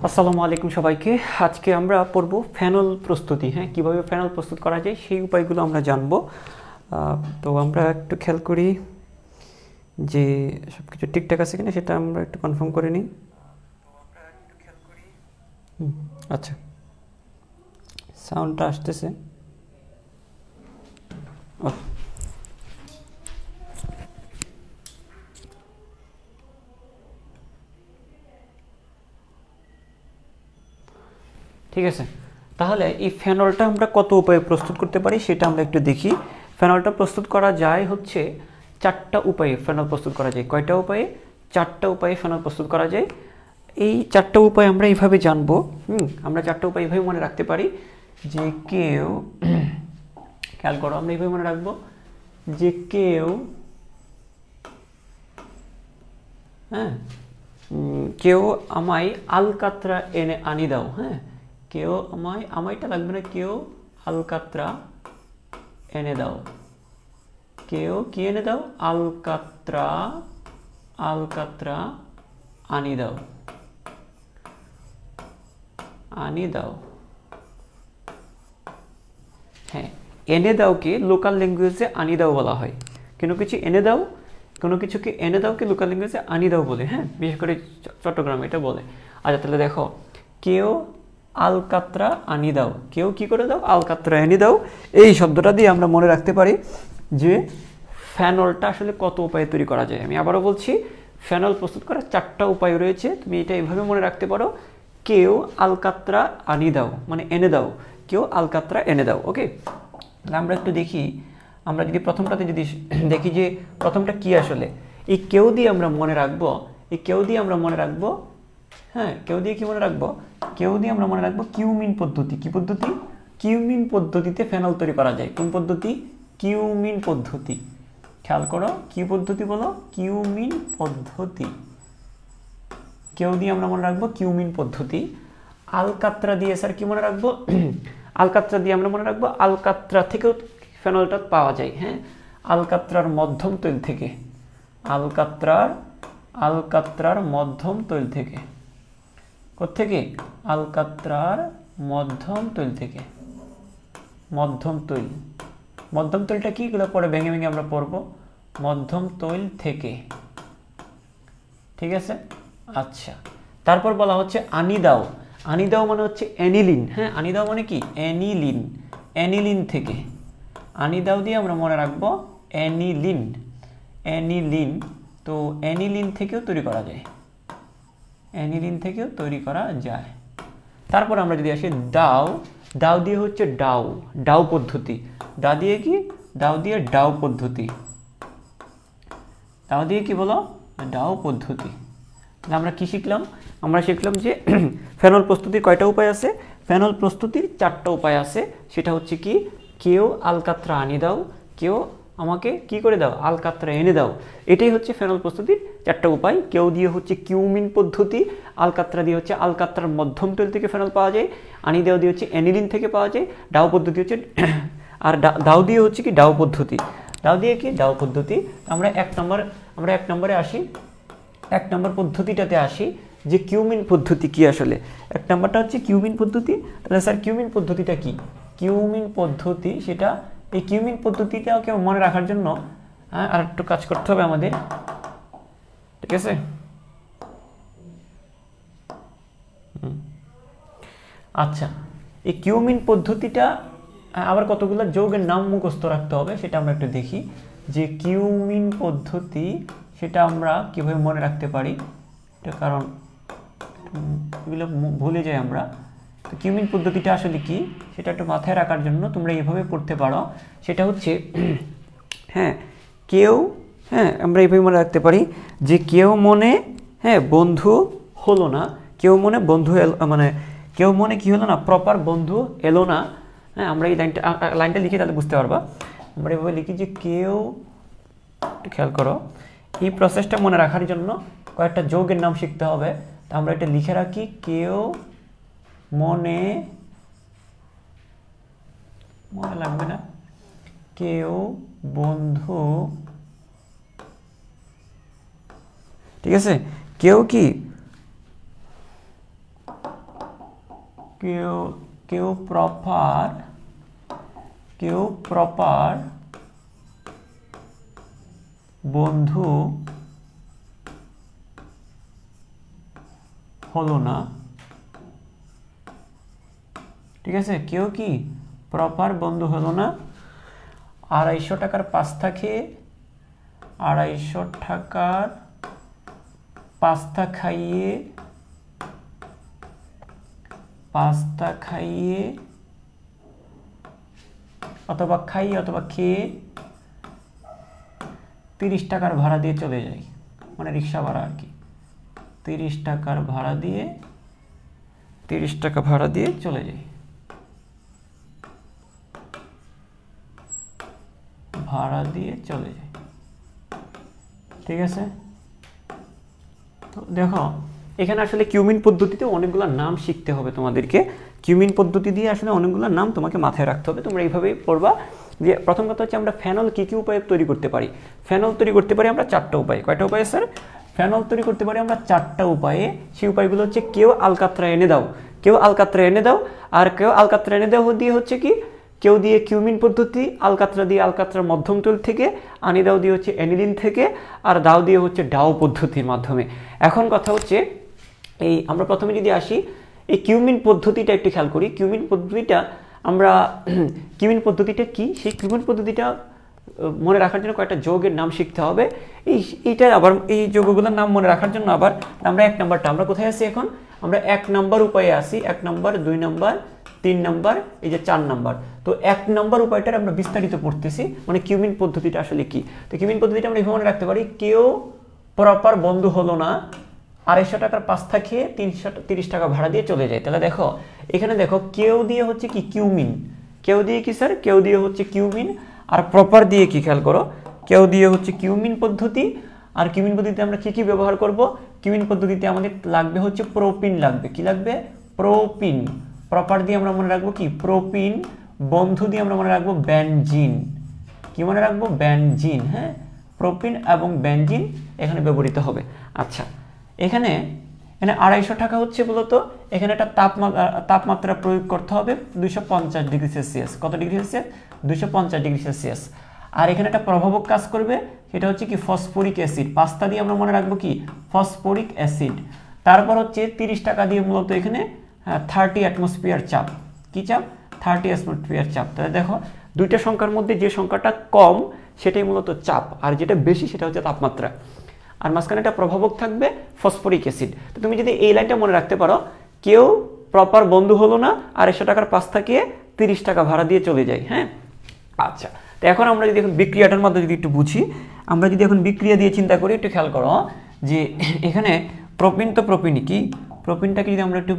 আসসালামু আলাইকুম সবাইকে। আজকে আমরা পড়ব ফেনল প্রস্তুতি। কিভাবে ফেনল প্রস্তুত করা যায় সেই উপায়গুলো আমরা জানব। তো আমরা একটু খেয়াল করি যে সব কিছু ঠিকঠাক আছে কিনা, সেটা আমরা একটু কনফার্ম করে নিই। আচ্ছা, সাউন্ডটা আসতেছে। ঠিক আছে, তাহলে এই ফেনলটা আমরা কত উপায়ে প্রস্তুত করতে পারি সেটা আমরা একটু দেখি। ফেনলটা প্রস্তুত করা যায় হচ্ছে 4টা উপায়ে ফেনল প্রস্তুত করা যায়। কয়টা উপায়ে? 4টা উপায়ে ফেনল প্রস্তুত করা যায়। এই 4টা উপায় আমরা এইভাবে জানবো। আমরা 4টা উপায় এইভাবে মনে রাখতে পারি যে কেউ, খেয়াল করো, আমরা এইভাবে মনে রাখবো যে কেউ কেউ আমায় আলকাতরা এনে আনি দাও। কেউ আমায়টা লাগবে না, কেউ আলকাতরা এনে দাও। কেউ কি এনে দাও? আলকাতরা আনি দাও। আনি দাও। এনে দাওকে লোকাল ল্যাঙ্গুয়েজে আনি দাও বলা হয়। কোনো কিছুকে এনে দাওকে লোকাল ল্যাঙ্গুয়েজে আনি দাও বলে। বিশেষ করে চট্টগ্রামে এটা বলে। আচ্ছা, তাহলে দেখো, কেউ আলকাতরা আনি দাও। কেউ কি করে দাও? আলকাতরা এনে দাও। এই শব্দটা দিয়ে আমরা মনে রাখতে পারি যে ফেনলটা আসলে কত উপায়ে তৈরি করা যায়। আমি আবারও বলছি, ফেনল প্রস্তুত করার 4টা উপায় রয়েছে। তুমি এটা এইভাবে মনে রাখতে পারো, কেউ আলকাতরা আনি দাও মানে এনে দাও। কেউ আলকাতরা এনে দাও। ওকে, তাহলে আমরা একটু দেখি। আমরা যদি প্রথমটাতে যদি দেখি যে প্রথমটা কি আসলে, এই কেউ দিয়ে আমরা মনে রাখবো। কেউ দিয়ে আমরা মনে রাখবো কিউমিন পদ্ধতি। কি পদ্ধতি? কিউমিন পদ্ধতিতে ফেনল তৈরি করা যায়। কোন পদ্ধতি? কিউমিন পদ্ধতি। খেয়াল করো, কি পদ্ধতি বলো? কিউমিন পদ্ধতি। কেউ দিয়ে আমরা মনে রাখবো কিউমিন পদ্ধতি। আলকাতরা দিয়ে স্যার কি মনে রাখবো? আলকাতরা দিয়ে আমরা মনে রাখবো আলকাতরা থেকেও ফেনলটা পাওয়া যায়। আলকাতরার মধ্যম তৈল থেকে। আলকাতরার মধ্যম তৈল থেকে। কোত্থেকে? আলকাতরার মধ্যম তৈল থেকে। মধ্যম তৈলটা কি? এগুলো পরে ভেঙে ভেঙে আমরা পড়বো। মধ্যম তৈল থেকে। ঠিক আছে, আচ্ছা। তারপর বলা হচ্ছে আনি দাও। আনি দাও মানে হচ্ছে অ্যানিলিন। আনি দাও মানে কি? অ্যানিলিন। অ্যানিলিন থেকে। আনি দাও দিয়ে আমরা মনে রাখবো অ্যানিলিন। তো অ্যানিলিন থেকেও তৈরি করা যায়। তারপর আমরা যদি আসি দাও। দাও দিয়ে হচ্ছে ডাউ পদ্ধতি। দাও দিয়ে কি? দাও দিয়ে ডাউ পদ্ধতি। দাও দিয়ে কি বলো? ডাউ পদ্ধতি। আমরা কি শিখলাম? আমরা শিখলাম যে ফেনল প্রস্তুতির কয়টা উপায় আছে? ফেনল প্রস্তুতির 4টা উপায় আছে। সেটা হচ্ছে কি? কেউ আলকাতরা আনি দাও। কেউ আমাকে কি করে দাও? আলকাতরা এনে দাও। এটাই হচ্ছে ফেনল প্রস্তুতির 4টা উপায়। কেউ দিয়ে হচ্ছে কিউমিন পদ্ধতি। আলকাতরা দিয়ে হচ্ছে আলকাতরার মধ্যম তৈল থেকে ফেনল পাওয়া যায়। আনি দাও দিয়ে হচ্ছে অ্যানিলিন থেকে পাওয়া যায়। ডাউ পদ্ধতি হচ্ছে আর দাও দিয়ে হচ্ছে কি? ডাউ পদ্ধতি। দাও দিয়ে কি? ডাউ পদ্ধতি। আমরা এক নম্বরে আসি। 1 নম্বর পদ্ধতিটাতে আসি যে কিউমিন পদ্ধতি কি আসলে। 1 নম্বরটা হচ্ছে কিউমিন পদ্ধতি। তাহলে স্যার কিউমিন পদ্ধতিটা কি? কিউমিন পদ্ধতি সেটা, এই কিউমিন পদ্ধতিটাকে মনে রাখার জন্য আর একটু কাজ করতে হবে আমাদের। ঠিক আছে, আচ্ছা। এই কিউমিন পদ্ধতিটা আবার কতগুলো যৌগের নাম মুখস্থ রাখতে হবে, সেটা আমরা একটু দেখি। যে কিউমিন পদ্ধতি সেটা আমরা কিভাবে মনে রাখতে পারি, এটা কারণ এগুলো ভুলে যাই আমরা। তো কিউমিন পদ্ধতিটা আসলে কি সেটা একটু মাথায় রাখার জন্য তোমরা এইভাবে পড়তে পারো। সেটা হচ্ছে কেউ, আমরা এইভাবে মনে রাখতে পারি যে কেউ মনে বন্ধু হলো না। কেউ মনে বন্ধু মানে কেউ মনে কি হলো না? প্রপার বন্ধু এলো না। আমরা এই লাইনটা লিখি, তাহলে বুঝতে পারবা। আমরা এইভাবে লিখি যে কেউ, একটু খেয়াল করো, এই প্রসেসটা মনে রাখার জন্য কয়েকটা যৌগের নাম শিখতে হবে। তা আমরা এটা লিখে রাখি, কেউ মনে লাগবে না, কেউ বন্ধু। ঠিক আছে, কেউ কি কেউ প্রপার বন্ধু হলো না, ঠিক আছে, কেউ কি প্রপার বন্ধু হলো না, 250 টাকার পাস্তা খেয়ে 250 টাকার পাস্তা খাইয়ে অথবা খেয়ে 30 টাকার ভাড়া দিয়ে চলে যায়, মানে রিক্সা ভাড়া আর কি, 30 টাকা ভাড়া দিয়ে চলে যায়, ঠিক আছে। তো দেখো এখানে আসলে কিউমিন পদ্ধতিতে অনেকগুলো নাম শিখতে হবে তোমাদেরকে, কিউমিন পদ্ধতি দিয়ে আসলে অনেকগুলো নাম তোমাকে মাথায় রাখতে হবে। তোমরা এইভাবেই পড়বা যে প্রথম কথা হচ্ছে আমরা ফেনল কী উপায়ে তৈরি করতে পারি। ফেনল তৈরি করতে পারি আমরা 4টা উপায়ে। কয়টা উপায়ে স্যার? ফেনল তৈরি করতে পারি আমরা 4টা উপায়ে। সেই উপায়গুলো হচ্ছে কেউ আলকাতরা এনে দাও, আর কেউ আলকাতরা এনে দাও দিয়ে হচ্ছে কি, কেউ দিয়ে কিউমিন পদ্ধতি, আলকাতরা দিয়ে আলকাতরার মধ্যম তল থেকে, আনি দাও দিয়ে হচ্ছে অ্যানিলিন থেকে, আর দাও দিয়ে হচ্ছে ডাও পদ্ধতির মাধ্যমে। এখন কথা হচ্ছে এই আমরা প্রথমে যদি আসি এই কিউমিন পদ্ধতিটা একটু খেয়াল করি। কিউমিন পদ্ধতিটা কি, সেই কিউমিন পদ্ধতিটা মনে রাখার জন্য কয়েকটা যৌগের নাম শিখতে হবে। এইটা আবার এই যৌগগুলোর নাম মনে রাখার জন্য আবার আমরা 1 নাম্বারটা, আমরা কোথায় আছি এখন? আমরা 1 নাম্বার উপায়ে আছি। 1 নাম্বার, 2 নাম্বার, 3 নাম্বার, এই যে 4 নাম্বার। তো 1 নাম্বার উপায়টার আমরা বিস্তারিত পড়তেছি, মানে কিউমিন পদ্ধতিটা আসলে কি। তো কিউমিন পদ্ধতিটা আমরা এভাবে মনে রাখতে পারি, কেউ প্রপার বন্ধু হলো না, 250 টাকার পাস্তা খেয়ে 30 টাকা ভাড়া দিয়ে চলে যায়। তাহলে দেখো এখানে দেখো কেউ দিয়ে হচ্ছে কি কিউমিন, কেউ দিয়ে কি স্যার? কেউ দিয়ে হচ্ছে কিউমিন, আর প্রপার দিয়ে কি খেয়াল করো, কেউ দিয়ে হচ্ছে কিউমিন পদ্ধতি। আর কিউমিন পদ্ধতিতে আমরা কি ব্যবহার করব? কিউমিন পদ্ধতিতে আমাদের লাগবে হচ্ছে প্রোপিন লাগবে। কি লাগবে? প্রোপিন। প্রপার দিয়ে আমরা মনে রাখবো কি? প্রোপিন। বন্ধু দিয়ে আমরা মনে রাখবো বেনজিন। কি মনে রাখবো? বেনজিন। হ্যাঁ, প্রোপিন এবং বেনজিন এখানে ব্যবহৃত হবে। আচ্ছা, এখানে 250 টাকা হচ্ছে বলতো, এখানে একটা তাপমাত্রা প্রয়োগ করতে হবে 250 ডিগ্রি সেলসিয়াস। কত ডিগ্রি সেলসিয়াস? 250 degree Celsius. আর এখানে একটা প্রভাবক কাজ করবে, সেটা হচ্ছে কি ফসফরিক অ্যাসিড। পাস্তা দিয়ে আমরা মনে রাখবো কি? Phosphoric acid. তারপর হচ্ছে 30 টাকা দিয়ে মূলত এখানে 30 অ্যাটমসফিয়ার চাপ। কি চাপ? 30 অ্যাটমসফিয়ার চাপ। তাহলে দেখো দুইটা সংখ্যার মধ্যে যে সংখ্যাটা কম সেটাই মূলত চাপ, আর যেটা বেশি সেটা হচ্ছে তাপমাত্রা। আর মাঝখানে একটা প্রভাবক থাকবে ফসফরিক অ্যাসিড। তো তুমি যদি এই লাইনটা মনে রাখতে পারো, কেউ প্রপার বন্ধু হলো না, 250 টাকার পাস্তা খেয়ে 30 টাকা ভাড়া দিয়ে চলে যায়। হ্যাঁ, আচ্ছা, তো এখন আমরা যদি এখন বিক্রিয়াটার মধ্যে যদি একটু বুঝি, আমরা যদি এখন বিক্রিয়া দিয়ে চিন্তা করি, একটু খেয়াল করো যে এখানে প্রোপিন, তো প্রোপিনই কি, প্রোপিনটাকে যদি আমরা একটু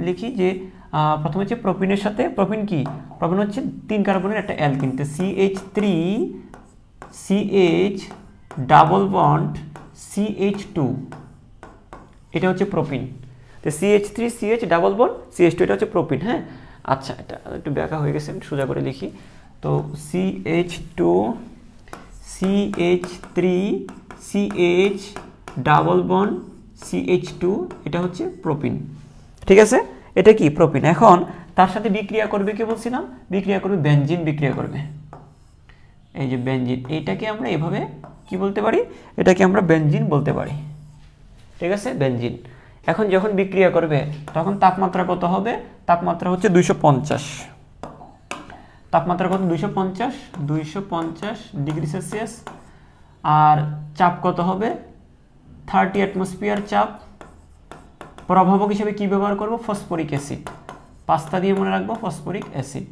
লিখি যে প্রথমে হচ্ছে প্রোপিনের সাথে, প্রোপিন কি? প্রোপিন হচ্ছে 3 কার্বনের একটা অ্যালকিন। তো CH3CH ডাবল বন্ড CH2, এটা হচ্ছে প্রোপিন। তো CH3CH ডাবল বন্ড CH2, এটা হচ্ছে প্রোপিন। হ্যাঁ, আচ্ছা, এটা একটু ব্যাখ্যা হয়ে গেছে, আমি সোজা করে লিখি। তো CH2 CH3CH double bond CH2, এটা হচ্ছে প্রোপিন। ঠিক আছে, এটা কি? প্রোপিন। এখন তার সাথে বিক্রিয়া করবে, কি বলছিলাম? বিক্রিয়া করবে বেনজিন, বিক্রিয়া করবে এই যে বেনজিন। এইটাকে আমরা এভাবে কি বলতে পারি? এটাকে আমরা বেনজিন বলতে পারি। ঠিক আছে, বেনজিন। এখন যখন বিক্রিয়া করবে তখন তাপমাত্রা কত হবে? তাপমাত্রা হচ্ছে 250। তাপমাত্রা কত? 250 ডিগ্রি সেলসিয়াস। আর চাপ কত হবে? 30 অ্যাটমসফিয়ার চাপ। প্রভাবক হিসেবে কি ব্যবহার করব? Phosphoric acid. পাস্তা দিয়ে মনে রাখবো ফসফরিক অ্যাসিড,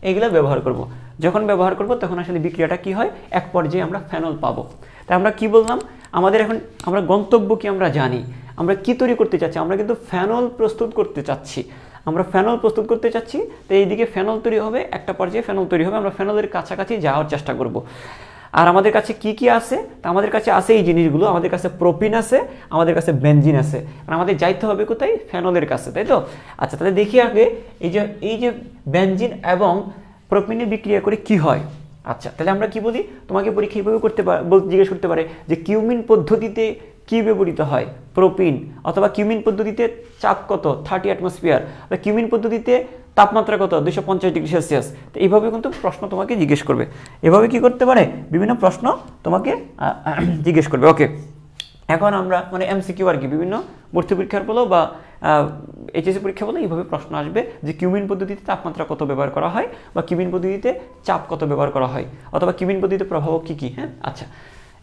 এগুলো ব্যবহার করব। যখন ব্যবহার করব তখন আসলে বিক্রিয়াটা কি হয়? এক পর্যায়ে আমরা ফেনল পাবো। তাই আমরা কি বললাম? আমাদের এখন আমরা গন্তব্য কি আমরা জানি, আমরা কি তৈরি করতে চাচ্ছি? আমরা কিন্তু ফেনল প্রস্তুত করতে চাচ্ছি। তো এইদিকে ফেনল তৈরি হবে, একটা পর্যায়ে ফেনল তৈরি হবে, আমরা ফেনলের কাছাকাছি যাওয়ার চেষ্টা করব। আর আমাদের কাছে কি কি আছে? তা আমাদের কাছে আছে এই জিনিসগুলো, আমাদের কাছে প্রোপিন আছে, আমাদের কাছে বেনজিন আছে। আর আমাদের যাইতে হবে কোথায়? ফেনলের কাছে, তাই তো? আচ্ছা, তাহলে দেখি আগে এই যে বেনজিন এবং প্রোপিনের বিক্রিয়া করে কি হয়। আচ্ছা, তাহলে আমরা কি বলি? তোমাকে পরীক্ষা এইভাবে জিজ্ঞেস করতে পারে যে কিউমিন পদ্ধতিতে কি ব্যবহৃত হয়? প্রোপিন। অথবা কিউমিন পদ্ধতিতে চাপ কত? 30 অ্যাটমসফিয়ার। কিউমিন পদ্ধতিতে তাপমাত্রা কত? 250 ডিগ্রি সেলসিয়াস। তো এইভাবে কিন্তু প্রশ্ন তোমাকে জিজ্ঞেস করবে, এভাবে কি করতে পারে, বিভিন্ন প্রশ্ন তোমাকে জিজ্ঞেস করবে। ওকে, এখন আমরা মানে এমসিকিউ আর কি, বিভিন্ন ভর্তি পরীক্ষার বলো বা এইচএসসি পরীক্ষা বলো, এইভাবে প্রশ্ন আসবে যে কিউমিন পদ্ধতিতে তাপমাত্রা কত ব্যবহার করা হয়, বা কিউমিন পদ্ধতিতে চাপ কত ব্যবহার করা হয়, অথবা কিউমিন পদ্ধতিতে প্রভাব কী কী। হ্যাঁ, আচ্ছা,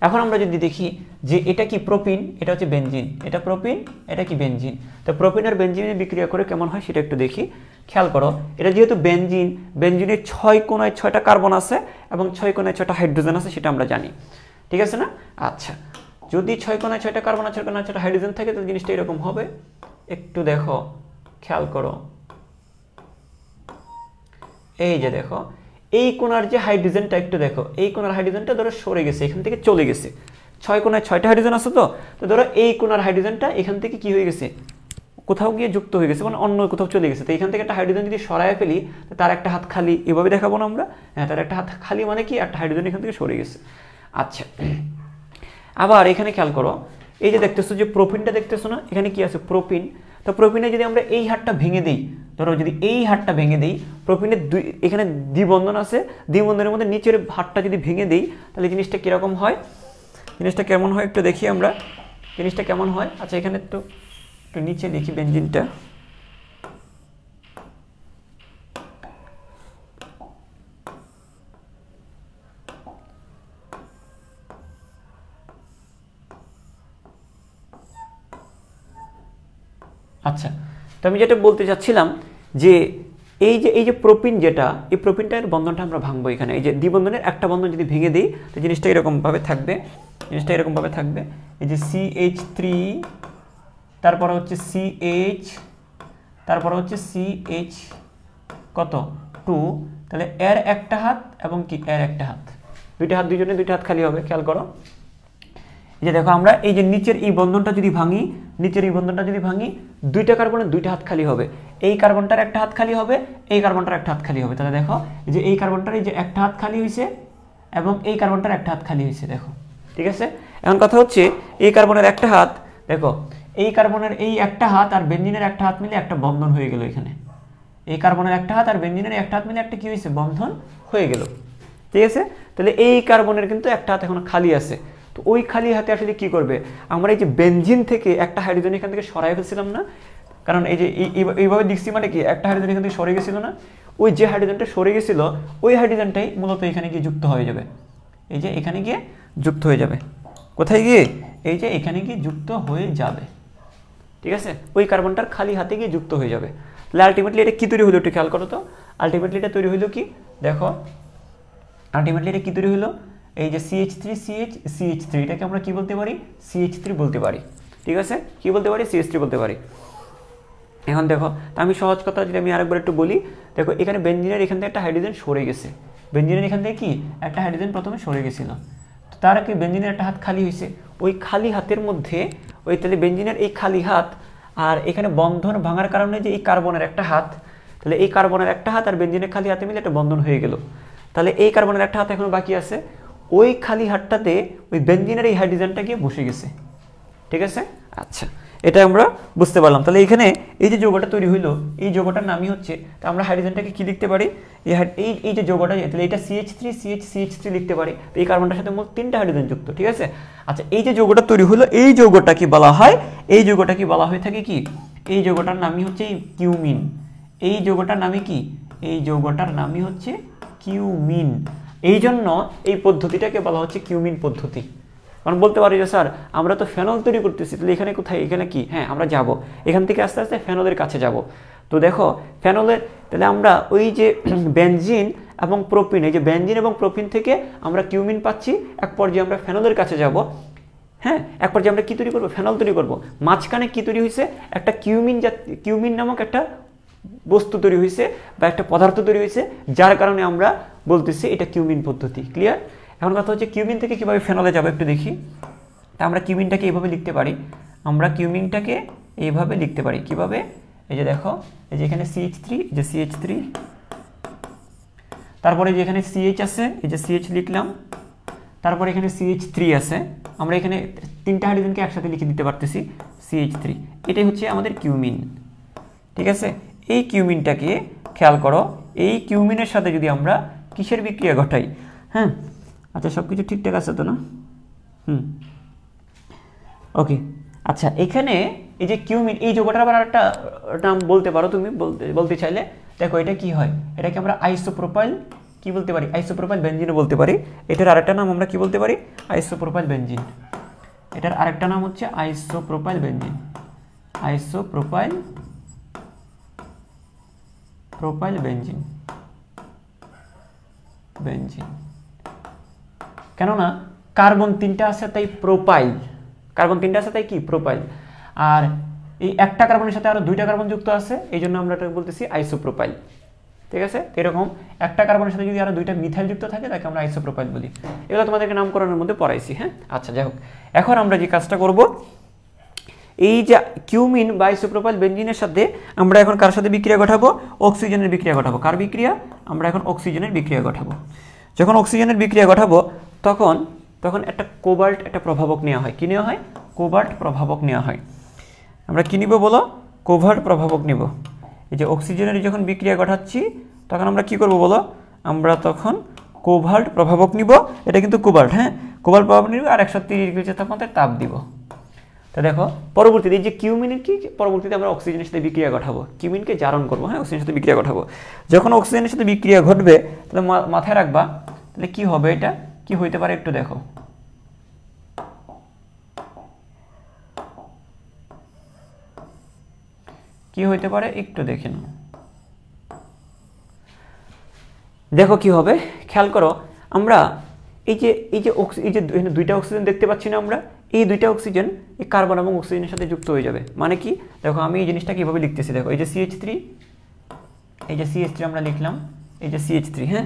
এখন আমরা যদি দেখি যে এটা কি প্রোপিন, এটা হচ্ছে বেনজিন, এটা প্রোপিন, এটা কি বেনজিন। তো প্রোপিন আর বেনজিনের বিক্রিয়া করে কেমন হয় সেটা একটু দেখি। খেয়াল করো, এটা যেহেতু বেনজিন, বেনজিনের 6 কোণায় 6টা কার্বন আছে এবং 6 কোণায় 6টা হাইড্রোজেন আছে, সেটা আমরা জানি, ঠিক আছে না? আচ্ছা, যদি 6 কোণায় 6টা কার্বন আর 6 কোণায় 6টা হাইড্রোজেন থাকে তাহলে জিনিসটা এরকম হবে। একটু দেখো, খেয়াল করো, এই যে দেখো এই কোণার যে হাইড্রোজেনটা, একটু দেখো এই কোণার হাইড্রোজেনটা ধরো সরে গেছে, এখান থেকে চলে গেছে। 6 কোণায় 6টা হাইড্রোজেন আছে, তো ধরো এই কোণার হাইড্রোজেনটা এখান থেকে কি হয়ে গেছে, কোথাও গিয়ে যুক্ত হয়ে গেছে, মানে অন্য কোথাও চলে গেছে। তো এখান থেকে একটা হাইড্রোজেন যদি সরায় ফেলি, তার একটা হাত খালি, এভাবে দেখাবো না আমরা। হ্যাঁ, তার একটা হাত খালি মানে কি, একটা হাইড্রোজেন এখান থেকে সরে গেছে। আচ্ছা, আবার এখানে খেয়াল করো, এই যে দেখতেছো যে প্রোপিনটা দেখতেছো না, এখানে কি আছে, প্রোপিন। তো প্রোপিনে যদি আমরা এই হাতটা ভেঙে দিই, ধরো যদি এই হাতটা ভেঙে দিই, প্রোপিনের এখানে দ্বিবন্ধন আছে, দ্বিবন্ধনের মধ্যে নিচের হাতটা যদি ভেঙে দিই, তাহলে জিনিসটা কীরকম হয়, জিনিসটা কেমন হয় একটু দেখি আমরা, জিনিসটা কেমন হয়। আচ্ছা, এখানে একটু নিচে দেখি বেনজিনটা, আচ্ছা, তো আমি যেটা বলতে চাচ্ছিলাম যে এই যে প্রোপিন, যেটা এই প্রোপিনটার বন্ধনটা আমরা ভাঙবো এখানে। এই যে দ্বিবন্ধনের একটা বন্ধন যদি ভেঙে দিই, তো জিনিসটা এরকমভাবে থাকবে, জিনিসটা এরকমভাবে থাকবে। এই যে CH3, তারপরে হচ্ছে CH, তারপরে হচ্ছে CH কত 2, তাহলে এর একটা হাত এবং কি এর একটা হাত, দুইটা হাত, দুইজনে দুইটা হাত খালি হবে। খেয়াল করো, এই যে দেখো আমরা এই যে নিচের এই বন্ধনটা যদি ভাঙি, নিচের এই বন্ধনটা যদি ভাঙি, দুইটা কার্বনের দুইটা হাত খালি হবে, এই কার্বনটার একটা হাত খালি হবে, এই কার্বনটার একটা হাত খালি হবে। তাহলে দেখো যে এই কার্বনটার এই যে একটা হাত খালি হয়েছে এবং এই কার্বনটার একটা হাত খালি হয়েছে, দেখো, ঠিক আছে। এখন কথা হচ্ছে এই কার্বনের একটা হাত, দেখো এই কার্বনের এই একটা হাত আর বেনজিনের একটা হাত মিলে একটা বন্ধন হয়ে গেল এখানে। এই কার্বনের একটা হাত আর বেনজিনের একটা হাত মিলে একটা কি হয়েছে, বন্ধন হয়ে গেল, ঠিক আছে। তাহলে এই কার্বনের কিন্তু একটা হাত এখন খালি আছে, তো ওই খালি হাতে আসলে কি করবে, আমরা এই যে বেনজিন থেকে একটা হাইড্রোজেন এখান থেকে সরাই ফেলছিলাম না, কারণ এই যে এইভাবে দেখছি মানে কি, একটা হাইড্রোজেন এখান থেকে সরে গেছিল না, ওই যে হাইড্রোজেনটা সরে গেছিল ওই হাইড্রোজেনটাই মূলত এখানে গিয়ে যুক্ত হয়ে যাবে, এই যে এখানে গিয়ে যুক্ত হয়ে যাবে। কোথায় গিয়ে, এই যে এখানে গিয়ে যুক্ত হয়ে যাবে, ঠিক আছে, ওই কার্বনটার খালি হাতে গিয়ে যুক্ত হয়ে যাবে। তাহলে আলটিমেটলি এটা কি তৈরি হলো একটু খেয়াল করো তো, আলটিমেটলি এটা তৈরি হলো কি, দেখো আলটিমেটলি এটা কি তৈরি হলো, এই যে CH3 এটাকে আমরা কি বলতে পারি, CH3 বলতে পারি, ঠিক আছে, কি বলতে পারি, CH3 বলতে পারি। এখন দেখো, তা আমি সহজ কথা যদি আমি আরেকবার একটু বলি, দেখো এখানে বেনজিনের এখান থেকে একটা হাইড্রোজেন সরে গেছে, বেনজিনের এখান থেকে কি একটা হাইড্রোজেন প্রথমে সরে গেছিল, তো তার কি বেনজিনের একটা হাত খালি হয়েছে, ওই খালি হাতের মধ্যে ওই তাহলে বেনজিনের এই খালি হাত আর এখানে বন্ধন ভাঙার কারণে যে এই কার্বনের একটা হাত, তাহলে এই কার্বনের একটা হাত আর বেনজিনের খালি হাতে মিলে একটা বন্ধন হয়ে গেল। তাহলে এই কার্বনের একটা হাত এখনো বাকি আছে, ওই খালি হাতটাতে ওই বেনজিনের এই হাইড্রোজেনটা গিয়ে বসে গেছে, ঠিক আছে। আচ্ছা, এটা আমরা বুঝতে পারলাম। তাহলে এখানে এই যে যৌগটা তৈরি হইলো, এই যৌগটার নামই হচ্ছে, তা আমরা হাইড্রোজেনটাকে কি লিখতে পারি, এই যে যৌগটা, তাহলে এটা CH3 লিখতে পারি, তো এই কার্বনটার সাথে মোট 3টা হাইড্রোজেন যুক্ত, ঠিক আছে। আচ্ছা, এই যে যৌগটা তৈরি হলো, এই যৌগটা কি বলা হয়, এই যৌগটা কি বলা হয়ে থাকে কি, এই যৌগটার নামই হচ্ছে কিউমিন। এই যৌগটার নামই কি, এই যৌগটার নামই হচ্ছে কিউমিন। এই জন্য এই পদ্ধতিটাকে বলা হচ্ছে কিউমিন পদ্ধতি। কারণ বলতে পারি যে স্যার আমরা তো ফেনল তৈরি করতেছি, তাহলে এখানে কোথায়, এখানে কি, হ্যাঁ আমরা যাব এখান থেকে আস্তে আস্তে ফেনলের কাছে যাব। তো দেখো ফেনলের, তাহলে আমরা ওই যে বেনজিন এবং প্রোপিন, এই যে বেনজিন এবং প্রোপিন থেকে আমরা কিউমিন পাচ্ছি, এক পর্যায়ে আমরা ফেনলের কাছে যাব। হ্যাঁ, এক পর্যায়ে আমরা কি তৈরি করবো, ফেনল তৈরি করব। মাঝখানে কি তৈরি হয়েছে, একটা কিউমিন নামক একটা বস্তু তৈরি হয়েছে বা একটা পদার্থ তৈরি হয়েছে, যার কারণে আমরা বলতেছি এটা কিউমিন পদ্ধতি। ক্লিয়ার? এখন কথা হচ্ছে কিউমিন থেকে কিভাবে ফেনলে যাবো একটু দেখি। তা আমরা কিউমিনটাকে এইভাবে লিখতে পারি, আমরা কিউমিনটাকে এইভাবে লিখতে পারি কিভাবে, এই যে দেখো এই যে এখানে CH3, এই যে CH3, তারপরে যে এখানে CH আছে, এই যে CH লিখলাম, তারপরে এখানে CH3 আছে, আমরা এখানে 3টা হাইড্রোজেনকে একসাথে লিখে দিতে পারতেছি CH3। এটাই হচ্ছে আমাদের কিউমিন। ঠিক আছে, এই কিউমিনটাকে খেয়াল করো, এই কিউমিনের সাথে যদি আমরা কিসের বিক্রিয়া ঘটাই, হ্যাঁ আচ্ছা সব কিছু ঠিকঠাক আছে তো না? ওকে, আচ্ছা এখানে এই যে কিউমিন, এই যৌগটার আবার একটা নাম বলতে পারো তুমি, বলতে চাইলে দেখো এটা কি হয়, এটাকে আমরা আইসোপ্রোপাইল কি বলতে পারি, আইসোপ্রোপাইল বেনজিনও বলতে পারি। এটার আরেকটা নাম আমরা কি বলতে পারি, আইসোপ্রোপাইল বেনজিন। এটার আরেকটা নাম হচ্ছে আইসোপ্রোপাইল বেনজিন, আইসোপ্রোপাইল বেনজিন। কেননা কার্বন 3টা আছে তাই প্রোপাইল, কার্বন 3টা আছে তাই কি প্রোপাইল, আর এই একটা কার্বনের সাথে আরো 2টা কার্বন যুক্ত আছে, এই জন্য আমরা এটা বলতেছি আইসোপ্রোপাইল। ঠিক আছে, এরকম একটা কার্বনের সাথে যদি আরো 2টা মিথাইল যুক্ত থাকে তাকে আমরা আইসোপ্রোপাইল বলি। এগুলো তোমাদেরকে নামকরণের মধ্যে পড়াইছি। হ্যাঁ আচ্ছা যাই হোক, এখন আমরা যে কাজটা করব, এই যে কিউমিন বা আইসোপ্রোপাইল বেনজিনের সাথে আমরা এখন কার সাথে বিক্রিয়া ঘটাবো, অক্সিজেনের বিক্রিয়া ঘটাবো। কার বিক্রিয়া, আমরা এখন অক্সিজেনের বিক্রিয়া ঘটাবো। যখন অক্সিজেনের বিক্রিয়া ঘটাবো তখন একটা কোবাল্ট একটা প্রভাবক নেওয়া হয়। কি নেওয়া হয়, কোবাল্ট প্রভাবক নেওয়া হয়। আমরা কি নিব বলো, কোবাল্ট প্রভাবক নিব। এই যে অক্সিজেনের যখন বিক্রিয়া ঘটাচ্ছি তখন আমরা কি করব বলো, আমরা তখন কোবাল্ট প্রভাবক নিব। এটা কিন্তু কোবাল্ট, হ্যাঁ কোবাল্ট প্রভাবক নিব আর 130 ডিগ্রি সেলসিয়াস তাপমাত্রায় তাপ দিব। তো দেখো পরবর্তীতে এই যে কিউমিনের কি, পরবর্তীতে আমরা অক্সিজেনের সাথে বিক্রিয়া ঘটাবো, কিউমিনকে জারণ করবো, হ্যাঁ অক্সিজেনের সাথে বিক্রিয়া ঘটাবো। যখন অক্সিজেনের সাথে বিক্রিয়া ঘটবে তাহলে মাথায় রাখবা, তাহলে কি হবে, এটা কি হইতে পারে একটু দেখো। কি হইতে পারে একটু দেখে নাও। দেখো কি হবে, খেয়াল করো, আমরা এই যে 2টা অক্সিজেন দেখতে পাচ্ছি না আমরা, এই 2টা অক্সিজেন এই কার্বন এবং অক্সিজেনের সাথে যুক্ত হয়ে যাবে। মানে কি দেখো, আমি এই জিনিসটা কিভাবে লিখতেছি দেখো, এই যে CH3, এই যে CH3 আমরা লিখলাম, এই যে CH3, হ্যাঁ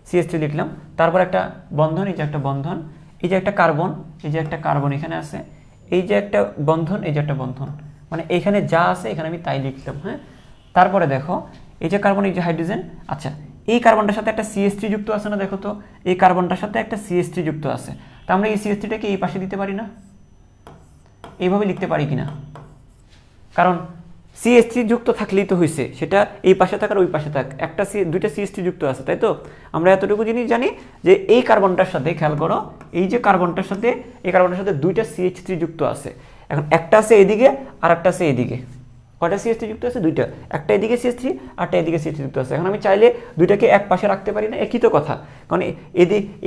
CH3 লিখলাম, তারপর একটা বন্ধন, এই যে একটা বন্ধন, এই যে একটা কার্বন, এই যে একটা কার্বন এখানে আছে, এই যে একটা বন্ধন, এই যে একটা বন্ধন, মানে এখানে যা আছে এখানে আমি তাই লিখলাম। হ্যাঁ তারপরে দেখো এই যে কার্বন, এই যে হাইড্রোজেন, আচ্ছা এই কার্বনটার সাথে একটা CH3 যুক্ত আছে না, দেখো তো এই কার্বনটার সাথে একটা CH3 যুক্ত আছে। তা আমরা এই CH3টাকে এই পাশে দিতে পারি না, এইভাবে লিখতে পারি কিনা, কারণ CH3 যুক্ত থাকলেই তো হয়েছে, সেটা এই পাশে থাক আর ওই পাশে থাক, একটা 2টা CH3 যুক্ত আছে, তাই তো? আমরা এতটুকু জিনিস জানি যে এই কার্বনটার সাথে খেয়াল করো, এই যে কার্বনটার সাথে এই কার্বনটার সাথে 2টা CH3 যুক্ত আছে। এখন একটা আছে এদিকে আর একটা আছে এদিকে, কয়টা CH3 যুক্ত আছে, 2টা, একটা এদিকে CH3 আরটা এদিকে CH3 যুক্ত আছে। এখন আমি চাইলে 2টাকে এক পাশে রাখতে পারি না, একই তো কথা, কারণ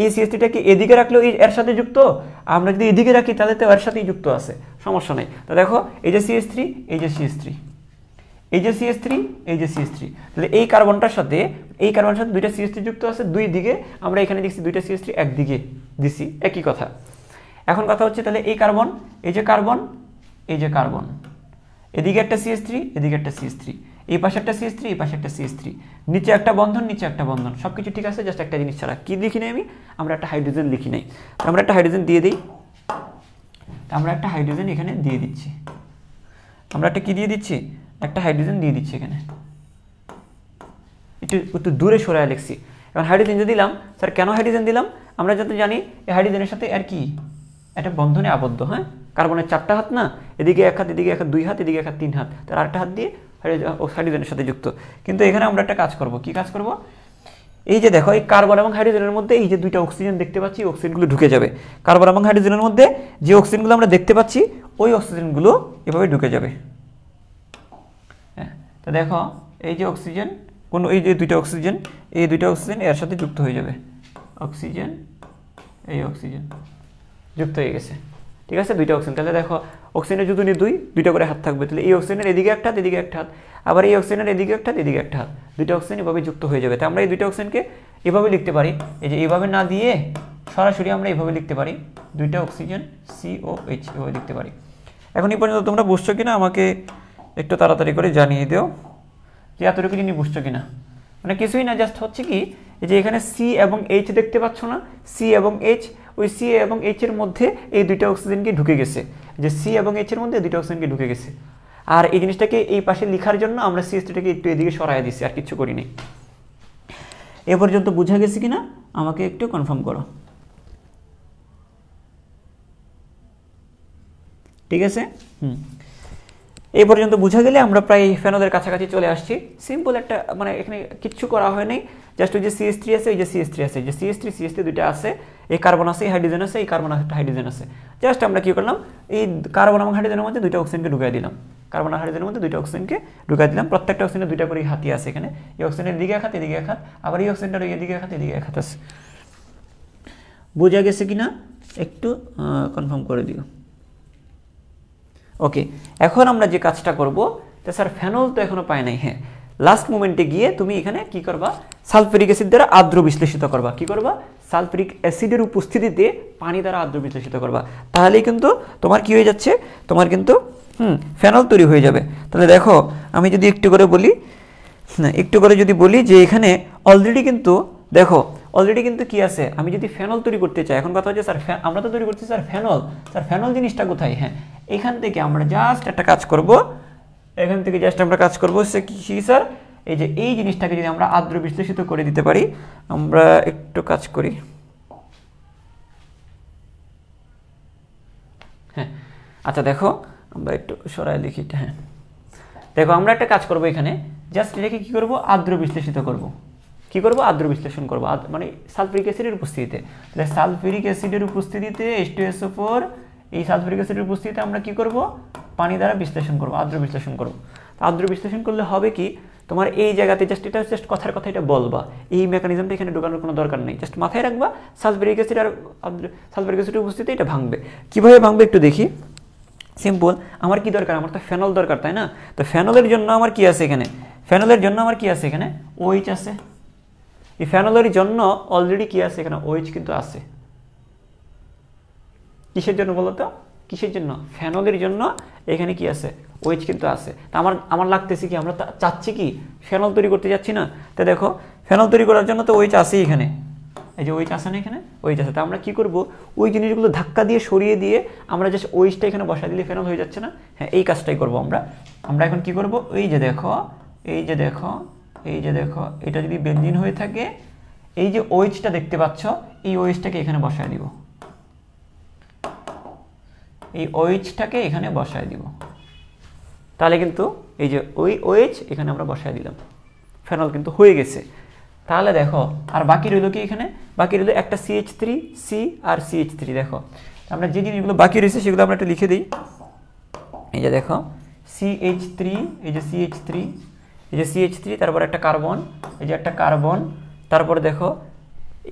এই CH3টাকে এদিকে রাখলেও এর সাথে যুক্ত, আমরা যদি এদিকে রাখি তাহলে তো এর সাথেই যুক্ত আছে, সমস্যা নেই। তো দেখো এই যে CH3, এই যে CH3, এই যে CH3, এই যে CH3, তাহলে এই কার্বনটার সাথে 2টা CH3 যুক্ত আছে দুই দিকে, আমরা এখানে দেখছি 2টা CH3 একদিকে দিছি, একই কথা। এখন কথা হচ্ছে তাহলে এই কার্বন, এই যে কার্বন, এই যে কার্বন, এদিকে একটা CH3, এদিকে একটা CH3, এই পাশে একটা CH3, এই পাশে একটা CH3, নিচে একটা বন্ধন, নিচে একটা বন্ধন, সবকিছু ঠিক আছে, জাস্ট একটা জিনিস ছাড়া কি লিখি নাই আমরা একটা হাইড্রোজেন লিখি নাই। আমরা একটা হাইড্রোজেন দিয়ে দিই, আমরা একটা হাইড্রোজেন এখানে দিয়ে দিচ্ছি, আমরা একটা কি দিয়ে দিচ্ছি, একটা হাইড্রোজেন দিয়ে দিচ্ছি এখানে, একটু দূরে সরায় লিখছি। এখন হাইড্রোজেন যে দিলাম, স্যার কেন হাইড্রোজেন দিলাম, আমরা যাতে জানি এই হাইড্রোজেনের সাথে আর কি একটা বন্ধনে আবদ্ধ। হ্যাঁ কার্বনের 4টা হাত না, এদিকে এক হাত, এদিকে এক হাত, 2 হাত, এদিকে এক হাত, 3 হাত, তার আরেকটা হাত দিয়ে হাইড্রোজেনের সাথে যুক্ত। কিন্তু এখানে আমরা একটা কাজ করব, কি কাজ করব, এই যে দেখো এই কার্বন এবং হাইড্রোজেনের মধ্যে এই যে 2টা অক্সিজেন দেখতে পাচ্ছি, অক্সিজেনগুলো ঢুকে যাবে। কার্বন এবং হাইড্রোজেনের মধ্যে যে অক্সিজেনগুলো আমরা দেখতে পাচ্ছি ওই অক্সিজেনগুলো এভাবে ঢুকে যাবে। হ্যাঁ তো দেখো এই যে অক্সিজেন, এই যে 2টা অক্সিজেন, এই 2টা অক্সিজেন এর সাথে যুক্ত হয়ে যাবে, অক্সিজেন, এই অক্সিজেন যুক্ত হয়ে গেছে। ঠিক আছে, 2টা অক্সিজেন, তাহলে দেখো অক্সিজেনের যদি 2টা করে হাত থাকবে, তাহলে এই অক্সিজেনের এদিকে একটা হাত, এদিকে একটা হাত, আবার এই অক্সিজেনের এদিকে একটা হাত, এদিকে একটা হাত, 2টা অক্সিজেন এভাবে যুক্ত হয়ে যাবে। তাই আমরা এই 2টা অক্সিজেনকে এভাবে লিখতে পারি, এই যে এইভাবে না দিয়ে সরাসরি আমরা এইভাবে লিখতে পারি, 2টা অক্সিজেন COH এভাবে লিখতে পারি। এখন এই পর্যন্ত তোমরা বুঝছো কিনা আমাকে একটু তাড়াতাড়ি করে জানিয়ে দিও যে এতটুকু জিনিস বুঝছো কিনা। মানে কিছুই না, জাস্ট হচ্ছে কি এই যে এখানে C এবং H দেখতে পাচ্ছ না, C এবং H, ওই C এবং H এর মধ্যে এই 2টা অক্সিজেনকে ঢুকে গেছে, যে C এবং H এর মধ্যে 2টা অক্সিজেনকে ঢুকে গেছে। আর এই জিনিসটাকে এই পাশে লেখার জন্য আমরা CH3টাকে একটু এদিকে সরাইয়া দিচ্ছি, আর কিছু করি নাই। এ পর্যন্ত বুঝা গেছে কিনা আমাকে একটু কনফার্ম করো। ঠিক আছে। এই পর্যন্ত বোঝা গেলে আমরা প্রায় ফেনলের কাছাকাছি চলে আসছি। সিম্পল একটা মানে এখানে কিচ্ছু করা হয়নি, জাস্ট ওই যে CH3 আছে, ওই যে CH3 আছে, যে CH3 দুইটা আছে, এই কার্বন আছে, এই হাইড্রোজেন আছে, এই কার্বন একটা হাইড্রোজেন আছে। জাস্ট আমরা কি করলাম, এই কার্বন এবং হাইড্রোজেনের মধ্যে দুইটা অক্সিজেনকে ঢুকাই দিলাম, কার্বন আর হাইড্রোজেনের মধ্যে দুইটা অক্সিজেনকে ঢুকাই দিলাম। প্রত্যেকটা অক্সিজেনে দুইটা করে হাতি আছে এখানে, এই অক্সিজেনের দিকে এক হাত, এদিকে এক হাত, আবার এই অক্সিজেনটার এদিকে এক হাত, এদিকে এক হাত আছে। বোঝা গেছে কিনা একটু কনফার্ম করে দিও। ওকে, এখন আমরা যে কাজটা করব, তো স্যার ফেনল তো এখনো পাই নাই। হ্যাঁ, লাস্ট মোমেন্টে গিয়ে তুমি এখানে কি করবা, সালফিউরিক অ্যাসিড দ্বারা আর্দ্র বিশ্লেষিত করবা। কি করবা, সালফিউরিক অ্যাসিডের উপস্থিতিতে পানি দ্বারা আর্দ্র বিশ্লেষিত করবা। তাহলেই কিন্তু তোমার কি হয়ে যাচ্ছে, তোমার কিন্তু ফেনল তৈরি হয়ে যাবে। তাহলে দেখো, আমি যদি একটু করে বলি, একটু করে যদি বলি যে এখানে অলরেডি কিন্তু দেখো, অলরেডি কিন্তু কি আছে, আমি যদি ফেনল তৈরি করতে চাই, এখন কথা হচ্ছে স্যার আমরা তো তৈরি করছি স্যার ফেনল, স্যার ফেনল জিনিসটা কোথায়? হ্যাঁ, এখান থেকে আমরা জাস্ট একটা কাজ করব, এখান থেকে জাস্ট আমরা কাজ করব সে কি স্যার, এই যে এই জিনিসটাকে যদি আমরা আর্দ্র বিশ্লেষিত করে দিতে পারি, আমরা একটু কাজ করি। হ্যাঁ, আচ্ছা দেখো, আমরা একটু সরাই লিখি। হ্যাঁ দেখো, আমরা একটা কাজ করব এখানে, জাস্ট এটাকে কি করব, আর্দ্র বিশ্লেষিত করব। কি করব, আর্দ্র বিশ্লেষণ করব, মানে সালফিউরিক অ্যাসিডের উপস্থিতিতে। তাহলে সালফিউরিক অ্যাসিডের উপস্থিতিতে H2SO4, এই সালফিউরিক অ্যাসিডের উপস্থিতিতে আমরা কি করব, পানি দ্বারা বিশ্লেষণ করব, আর্দ্র বিশ্লেষণ করব। আর্দ্র বিশ্লেষণ করলে হবে কি, তোমার এই জায়গাতে জাস্ট এটা জাস্ট কথার কথা এটা বলবা, এই মেকানিজমটা এখানে ঢোকানোর কোনো দরকার নেই, জাস্ট মাথায় রাখবা সালফিউরিক অ্যাসিড আর সালফিউরিক অ্যাসিডের উপস্থিতিতে এটা ভাঙবে। কিভাবে ভাঙবে একটু দেখি। সিম্পল, আমার কি দরকার, আমার তো ফেনল দরকার, তাই না? তো ফেনলের জন্য আমার কি আছে এখানে, ফেনলের জন্য আমার কি আছে এখানে, OH আছে। এই ফেনলের জন্য অলরেডি কি আছে এখানে, OH কিন্তু আছে। কিসের জন্য বলো তো, কিসের জন্য, ফেনলের জন্য এখানে কি আছে, OH কিন্তু আছে। তা আমার লাগতেছে কি, আমরা চাচ্ছি কি ফেনল তৈরি করতে যাচ্ছি না। তো দেখো, ফেনল তৈরি করার জন্য তো OH আছে এখানে, এই যে OH আছে না এখানে, OH আছে। তা আমরা কি করব, ওই জিনিসগুলো ধাক্কা দিয়ে সরিয়ে দিয়ে আমরা জাস্ট OH-টা এখানে বসা দিলে ফেনল হয়ে যাচ্ছে না। হ্যাঁ, এই কাজটাই করব আমরা। আমরা এখন কি করব, এই যে দেখো, এই যে দেখো, এই যে দেখো, এটা যদি বেনজিন হয়ে থাকে, এই যে OH-টা দেখতে পাচ্ছ, এই OH-টাকে এখানে বসায় দিব, এই OH-টাকে এখানে বসায় দিব। তাহলে কিন্তু এই যে ওই OH এখানে আমরা বসায় দিলাম, ফেনল কিন্তু হয়ে গেছে। তাহলে দেখো, আর বাকি রইল কি এখানে, বাকি রইল একটা CH3C আর CH3। দেখো, আমরা যে জিনিসগুলো বাকি রয়েছে সেগুলো আমরা একটু লিখে দিই। এই যে দেখো, CH3, এই যে CH3, এই যে CH3, তারপর একটা কার্বন, এই যে একটা কার্বন, তারপর দেখো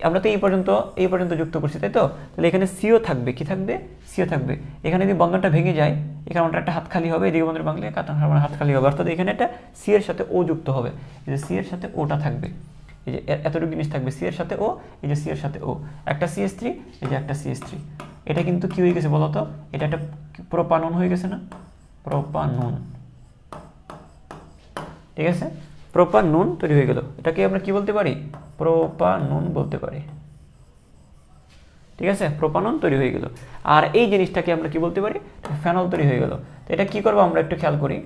আমরা তো এই পর্যন্ত যুক্ত করছি, তাই তো? তাহলে এখানে CO থাকবে, কি থাকবে, CO থাকবে। এখানে যদি বন্ধনটা ভেঙে যায়, এখানে একটা হাত খালি হবে, এদিকে বন্ধন ভাঙলে হাত খালি হবে, অর্থাৎ এখানে একটা C এর সাথে O যুক্ত হবে, এই যে C এর সাথে ওটা থাকবে, এই যে এতটুকু জিনিস থাকবে, C এর সাথে O, এই যে C এর সাথে O, একটা CH3, এই যে একটা CH3। এটা কিন্তু কি হয়ে গেছে বলো তো, এটা একটা প্রোপানন হয়ে গেছে না, প্রোপানন। ঠিক আছে, প্রোপানন তৈরি হয়ে গেল। এটাকে আমরা কি বলতে পারি, প্রোপানন বলতে পারি। ঠিক আছে, প্রোপানন তৈরি হয়ে গেল। আর এই জিনিসটাকে আমরা কি বলতে পারি, ফেনল তৈরি হয়ে গেল। তো এটা কি করবো আমরা একটু খেয়াল করি।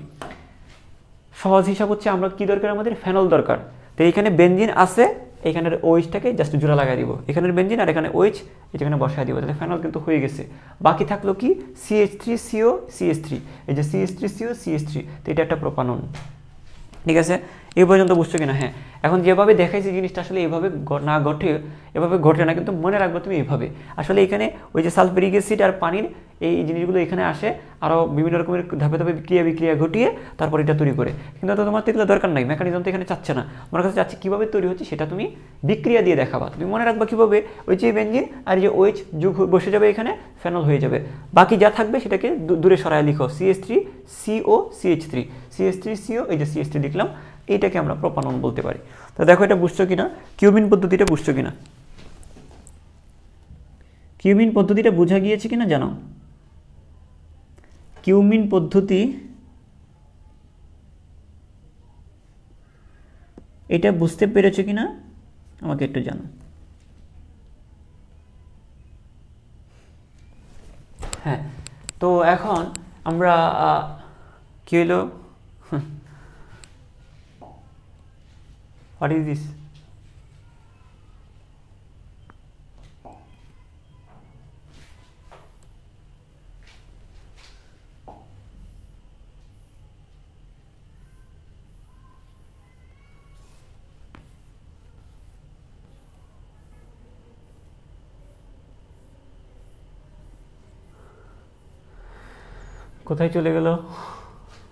সহজ হিসাব হচ্ছে, আমরা কি দরকার, আমাদের ফেনল দরকার। তো এইখানে বেনজিন আছে, এখানের OH-টাকে জাস্ট জোড়া লাগাই দিব, এখানের বেনজিন আর এখানে OH এখানে বসায় দিব, তাহলে ফেনল কিন্তু হয়ে গেছে। বাকি থাকলো কি, CH3CO CH3, এই যে CH3CO CH3, তো এটা একটা প্রোপানন। ঠিক আছে, এই পর্যন্ত বুঝছো কিনা? হ্যাঁ, এখন যেভাবে দেখাইছি জিনিসটা আসলে এভাবে না ঘটে, এভাবে ঘটে না, কিন্তু মনে রাখবো তুমি এইভাবে। আসলে এখানে ওই যে সালফিউরিক অ্যাসিড আর পানির এই জিনিসগুলো এখানে আসে, আরও বিভিন্ন রকমের ধাপে ধাপে বিক্রিয়া ঘটিয়ে তারপর এটা তৈরি করে। কিন্তু তো তোমার তো এগুলো দরকার নাই, মেকানিজম তো এখানে চাচ্ছে না, আমার কাছে চাচ্ছে কীভাবে তৈরি হচ্ছে সেটা তুমি বিক্রিয়া দিয়ে দেখাবা। তুমি মনে রাখবা কীভাবে, ওই যে বেনজিন আর যে OH যোগ বসে যাবে, এখানে ফেনল হয়ে যাবে। বাকি যা থাকবে সেটাকে দূরে সরায় লিখো, CH3CO CH3, CH3CO, এই যে CH3 লিখলাম, এইটাকে আমরা প্রোপানন বলতে পারি। তো দেখো, এটা বুঝছো কিনা, কিউমিন পদ্ধতিটা বুঝছো কিনা, কিউমিন পদ্ধতিটা বোঝা গিয়েছে কিনা জানো, কিউমিন পদ্ধতি এটা বুঝতে পেরেছো কিনা আমাকে একটু জানো। হ্যাঁ, তো এখন আমরা কি হলো, what is this? কোথায় চলে গেল?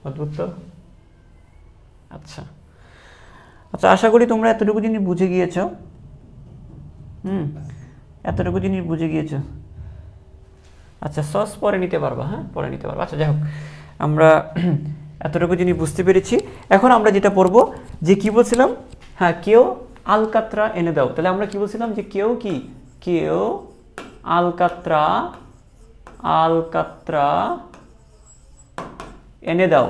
অদ্ভুত তো। আচ্ছা আচ্ছা, আশা করি তোমরা এতটুকু জিনিস বুঝে গিয়েছো। এতটুকু জিনিস বুঝে গিয়েছো। আচ্ছা, সস পরে নিতে পারবা, হ্যাঁ পরে নিতে পারবা। আচ্ছা যাই হোক, আমরা এতটুকু জিনিস বুঝতে পেরেছি। এখন আমরা যেটা পড়বো যে কি বলছিলাম, হ্যাঁ কেউ আলকাত্রা এনে দাও। তাহলে আমরা কি বলছিলাম যে কেউ কি, কেউ আলকাত্রা আলকাত্রা এনে দাও,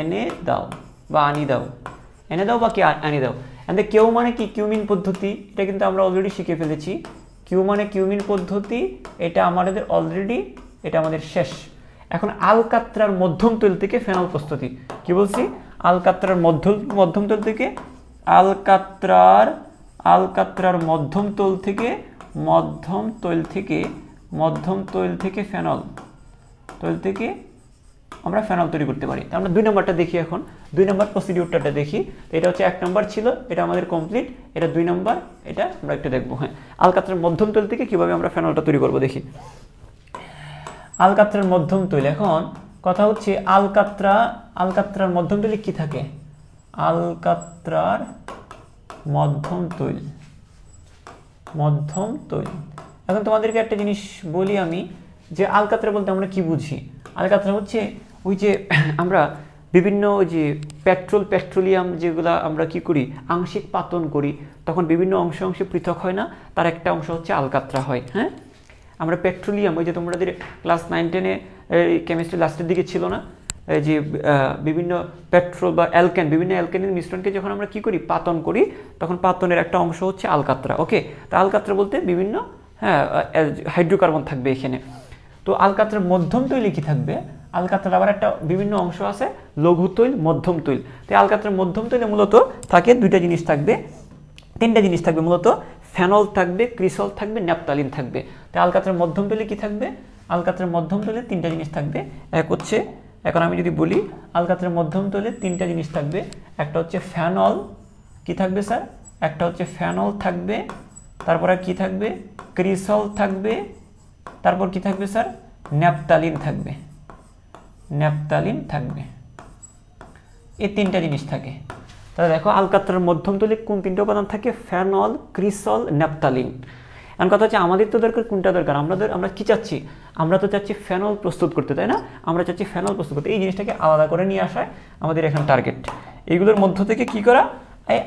এনে দাও বা আনি দাও, এনে দাও বা কে আনি দাও। এন্ড কেউ মানে কি, কিউমিন পদ্ধতি, এটা কিন্তু আমরা অলরেডি শিখে ফেলেছি। কিউ মানে কিউমিন পদ্ধতি, এটা আমাদের অলরেডি, এটা আমাদের শেষ। এখন আলকাত্রার মধ্যম তৈল থেকে ফেনল প্রস্তুতি, কি বলছি, আলকাত্রার মধ্যম তৈল থেকে, আলকাত্রার মধ্যম তৈল থেকে, মধ্যম তৈল থেকে ফেনল তৈল থেকে আমরা ফেনল তৈরি করতে পারি। আমরা 2 নম্বরটা দেখি। এখন 2 নম্বর প্রসিডিউরটা দেখি। এটা হচ্ছে 1 নম্বর ছিল, এটা আমাদের কমপ্লিট। এটা 2 নম্বর, এটা আমরা একটু দেখবো। হ্যাঁ, আলকাত্রার মধ্যম তৈল থেকে কিভাবে আমরা ফেনলটা তৈরি করব দেখি। আলকাত্রার মধ্যম তৈল, এখন কথা হচ্ছে আলকাত্রার মধ্যম তৈলে কি থাকে, আলকাত্রার মধ্যম তৈল, এখন তোমাদেরকে একটা জিনিস বলি আমি, যে আলকাত্রা বলতে আমরা কি বুঝি। আলকাত্রা হচ্ছে ওই যে আমরা বিভিন্ন ওই যে পেট্রোলিয়াম যেগুলো আমরা কি করি, আংশিক পাতন করি, তখন বিভিন্ন অংশে পৃথক হয় না, তার একটা অংশ হচ্ছে আলকাত্রা হয়। হ্যাঁ, আমরা পেট্রোলিয়াম, ওই যে তোমাদের ক্লাস 9-10-এ কেমিস্ট্রি লাস্টের দিকে ছিল না, এই যে বিভিন্ন পেট্রোল বা বিভিন্ন অ্যালকেনের মিশ্রণকে যখন আমরা কি করি, পাতন করি, তখন পাতনের একটা অংশ হচ্ছে আলকাত্রা। ওকে, তা আলকাত্রা বলতে বিভিন্ন হাইড্রোকার্বন থাকবে এখানে। তো আলকাত্রার মধ্যম তৈলে কি থাকবে, আলকাত্রার আবার একটা বিভিন্ন অংশ আছে, লঘু তৈল, মধ্যম তৈল। তো আলকাত্রার মধ্যম তৈলে মূলত থাকে 2টা জিনিস থাকবে, 3টা জিনিস থাকবে মূলত, ফেনল থাকবে, ক্রিসল থাকবে, ন্যাপথালিন থাকবে। তো আলকাত্রার মধ্যম তৈলে কি থাকবে, আলকাত্রার মধ্যম তৈলে 3টা জিনিস থাকবে। এক হচ্ছে, এখন আমি যদি বলি আলকাত্রার মধ্যম তৈলে 3টা জিনিস থাকবে, একটা হচ্ছে ফেনল, কি থাকবে স্যার, একটা হচ্ছে ফেনল থাকবে, তারপরে কি থাকবে, ক্রিসল থাকবে, তারপর কি থাকবে স্যার, ন্যাপথালিন থাকবে, এই 3টা জিনিস থাকে। তাহলে দেখো আলকাত্রার মধ্যম তৈলে কোন 3টা উপাদান থাকে, ফেনল, ক্রিসল, ন্যাপথালিন। এখন কথা হচ্ছে আমাদের তো দরকার কোনটা দরকার, আমরা কি চাচ্ছি, আমরা তো চাচ্ছি ফেনল প্রস্তুত করতে, তাই না, আমরা চাচ্ছি ফেনল প্রস্তুত করতে। এই জিনিসটাকে আলাদা করে নিয়ে আসায় আমাদের এখন টার্গেট, এইগুলোর মধ্য থেকে কি করা, এই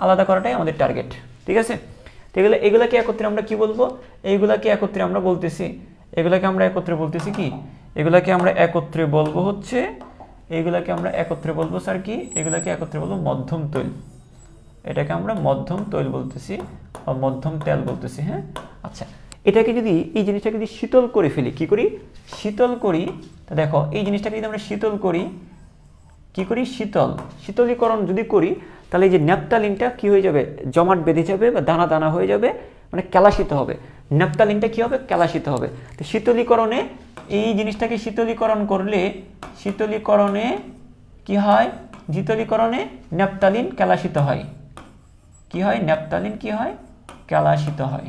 আলাদা করাটাই আমাদের টার্গেট। ঠিক আছে, তো এগুলাকে একত্রে আমরা কি বলবো, এইগুলাকে একত্রে আমরা বলতেছি, এগুলাকে আমরা একত্রে বলতেছি কি, এগুলাকে আমরা একত্রে বলবো হচ্ছে, এইগুলাকে আমরা একত্রে বলবো স্যার কি, এগুলাকে একত্রে বলবো মধ্যম তৈল, এটাকে আমরা মধ্যম তৈল বলতেছি বা মধ্যম তেল বলতেছি। হ্যাঁ, আচ্ছা, এটাকে যদি, এই জিনিসটাকে যদি শীতল করে ফেলি, কি করি, শীতল করি, তা দেখো এই জিনিসটাকে যদি আমরা শীতল করি, কি করি, শীতলীকরণ যদি করি, তাহলে এই যে ন্যাপথালিনটা কি হয়ে যাবে, জমাট বেঁধে যাবে বা দানা দানা হয়ে যাবে, মানে কেলাসিত হবে, ন্যাপথালিনটা কি হবে, কেলাসিত হবে। তো শীতলীকরণে, এই জিনিসটাকে শীতলীকরণ করলে, শীতলীকরণে কি হয়, শীতলীকরণে ন্যাপথালিন কেলাসিত হয়, কি হয়, ন্যাপথালিন কি হয়, কেলাসিত হয়,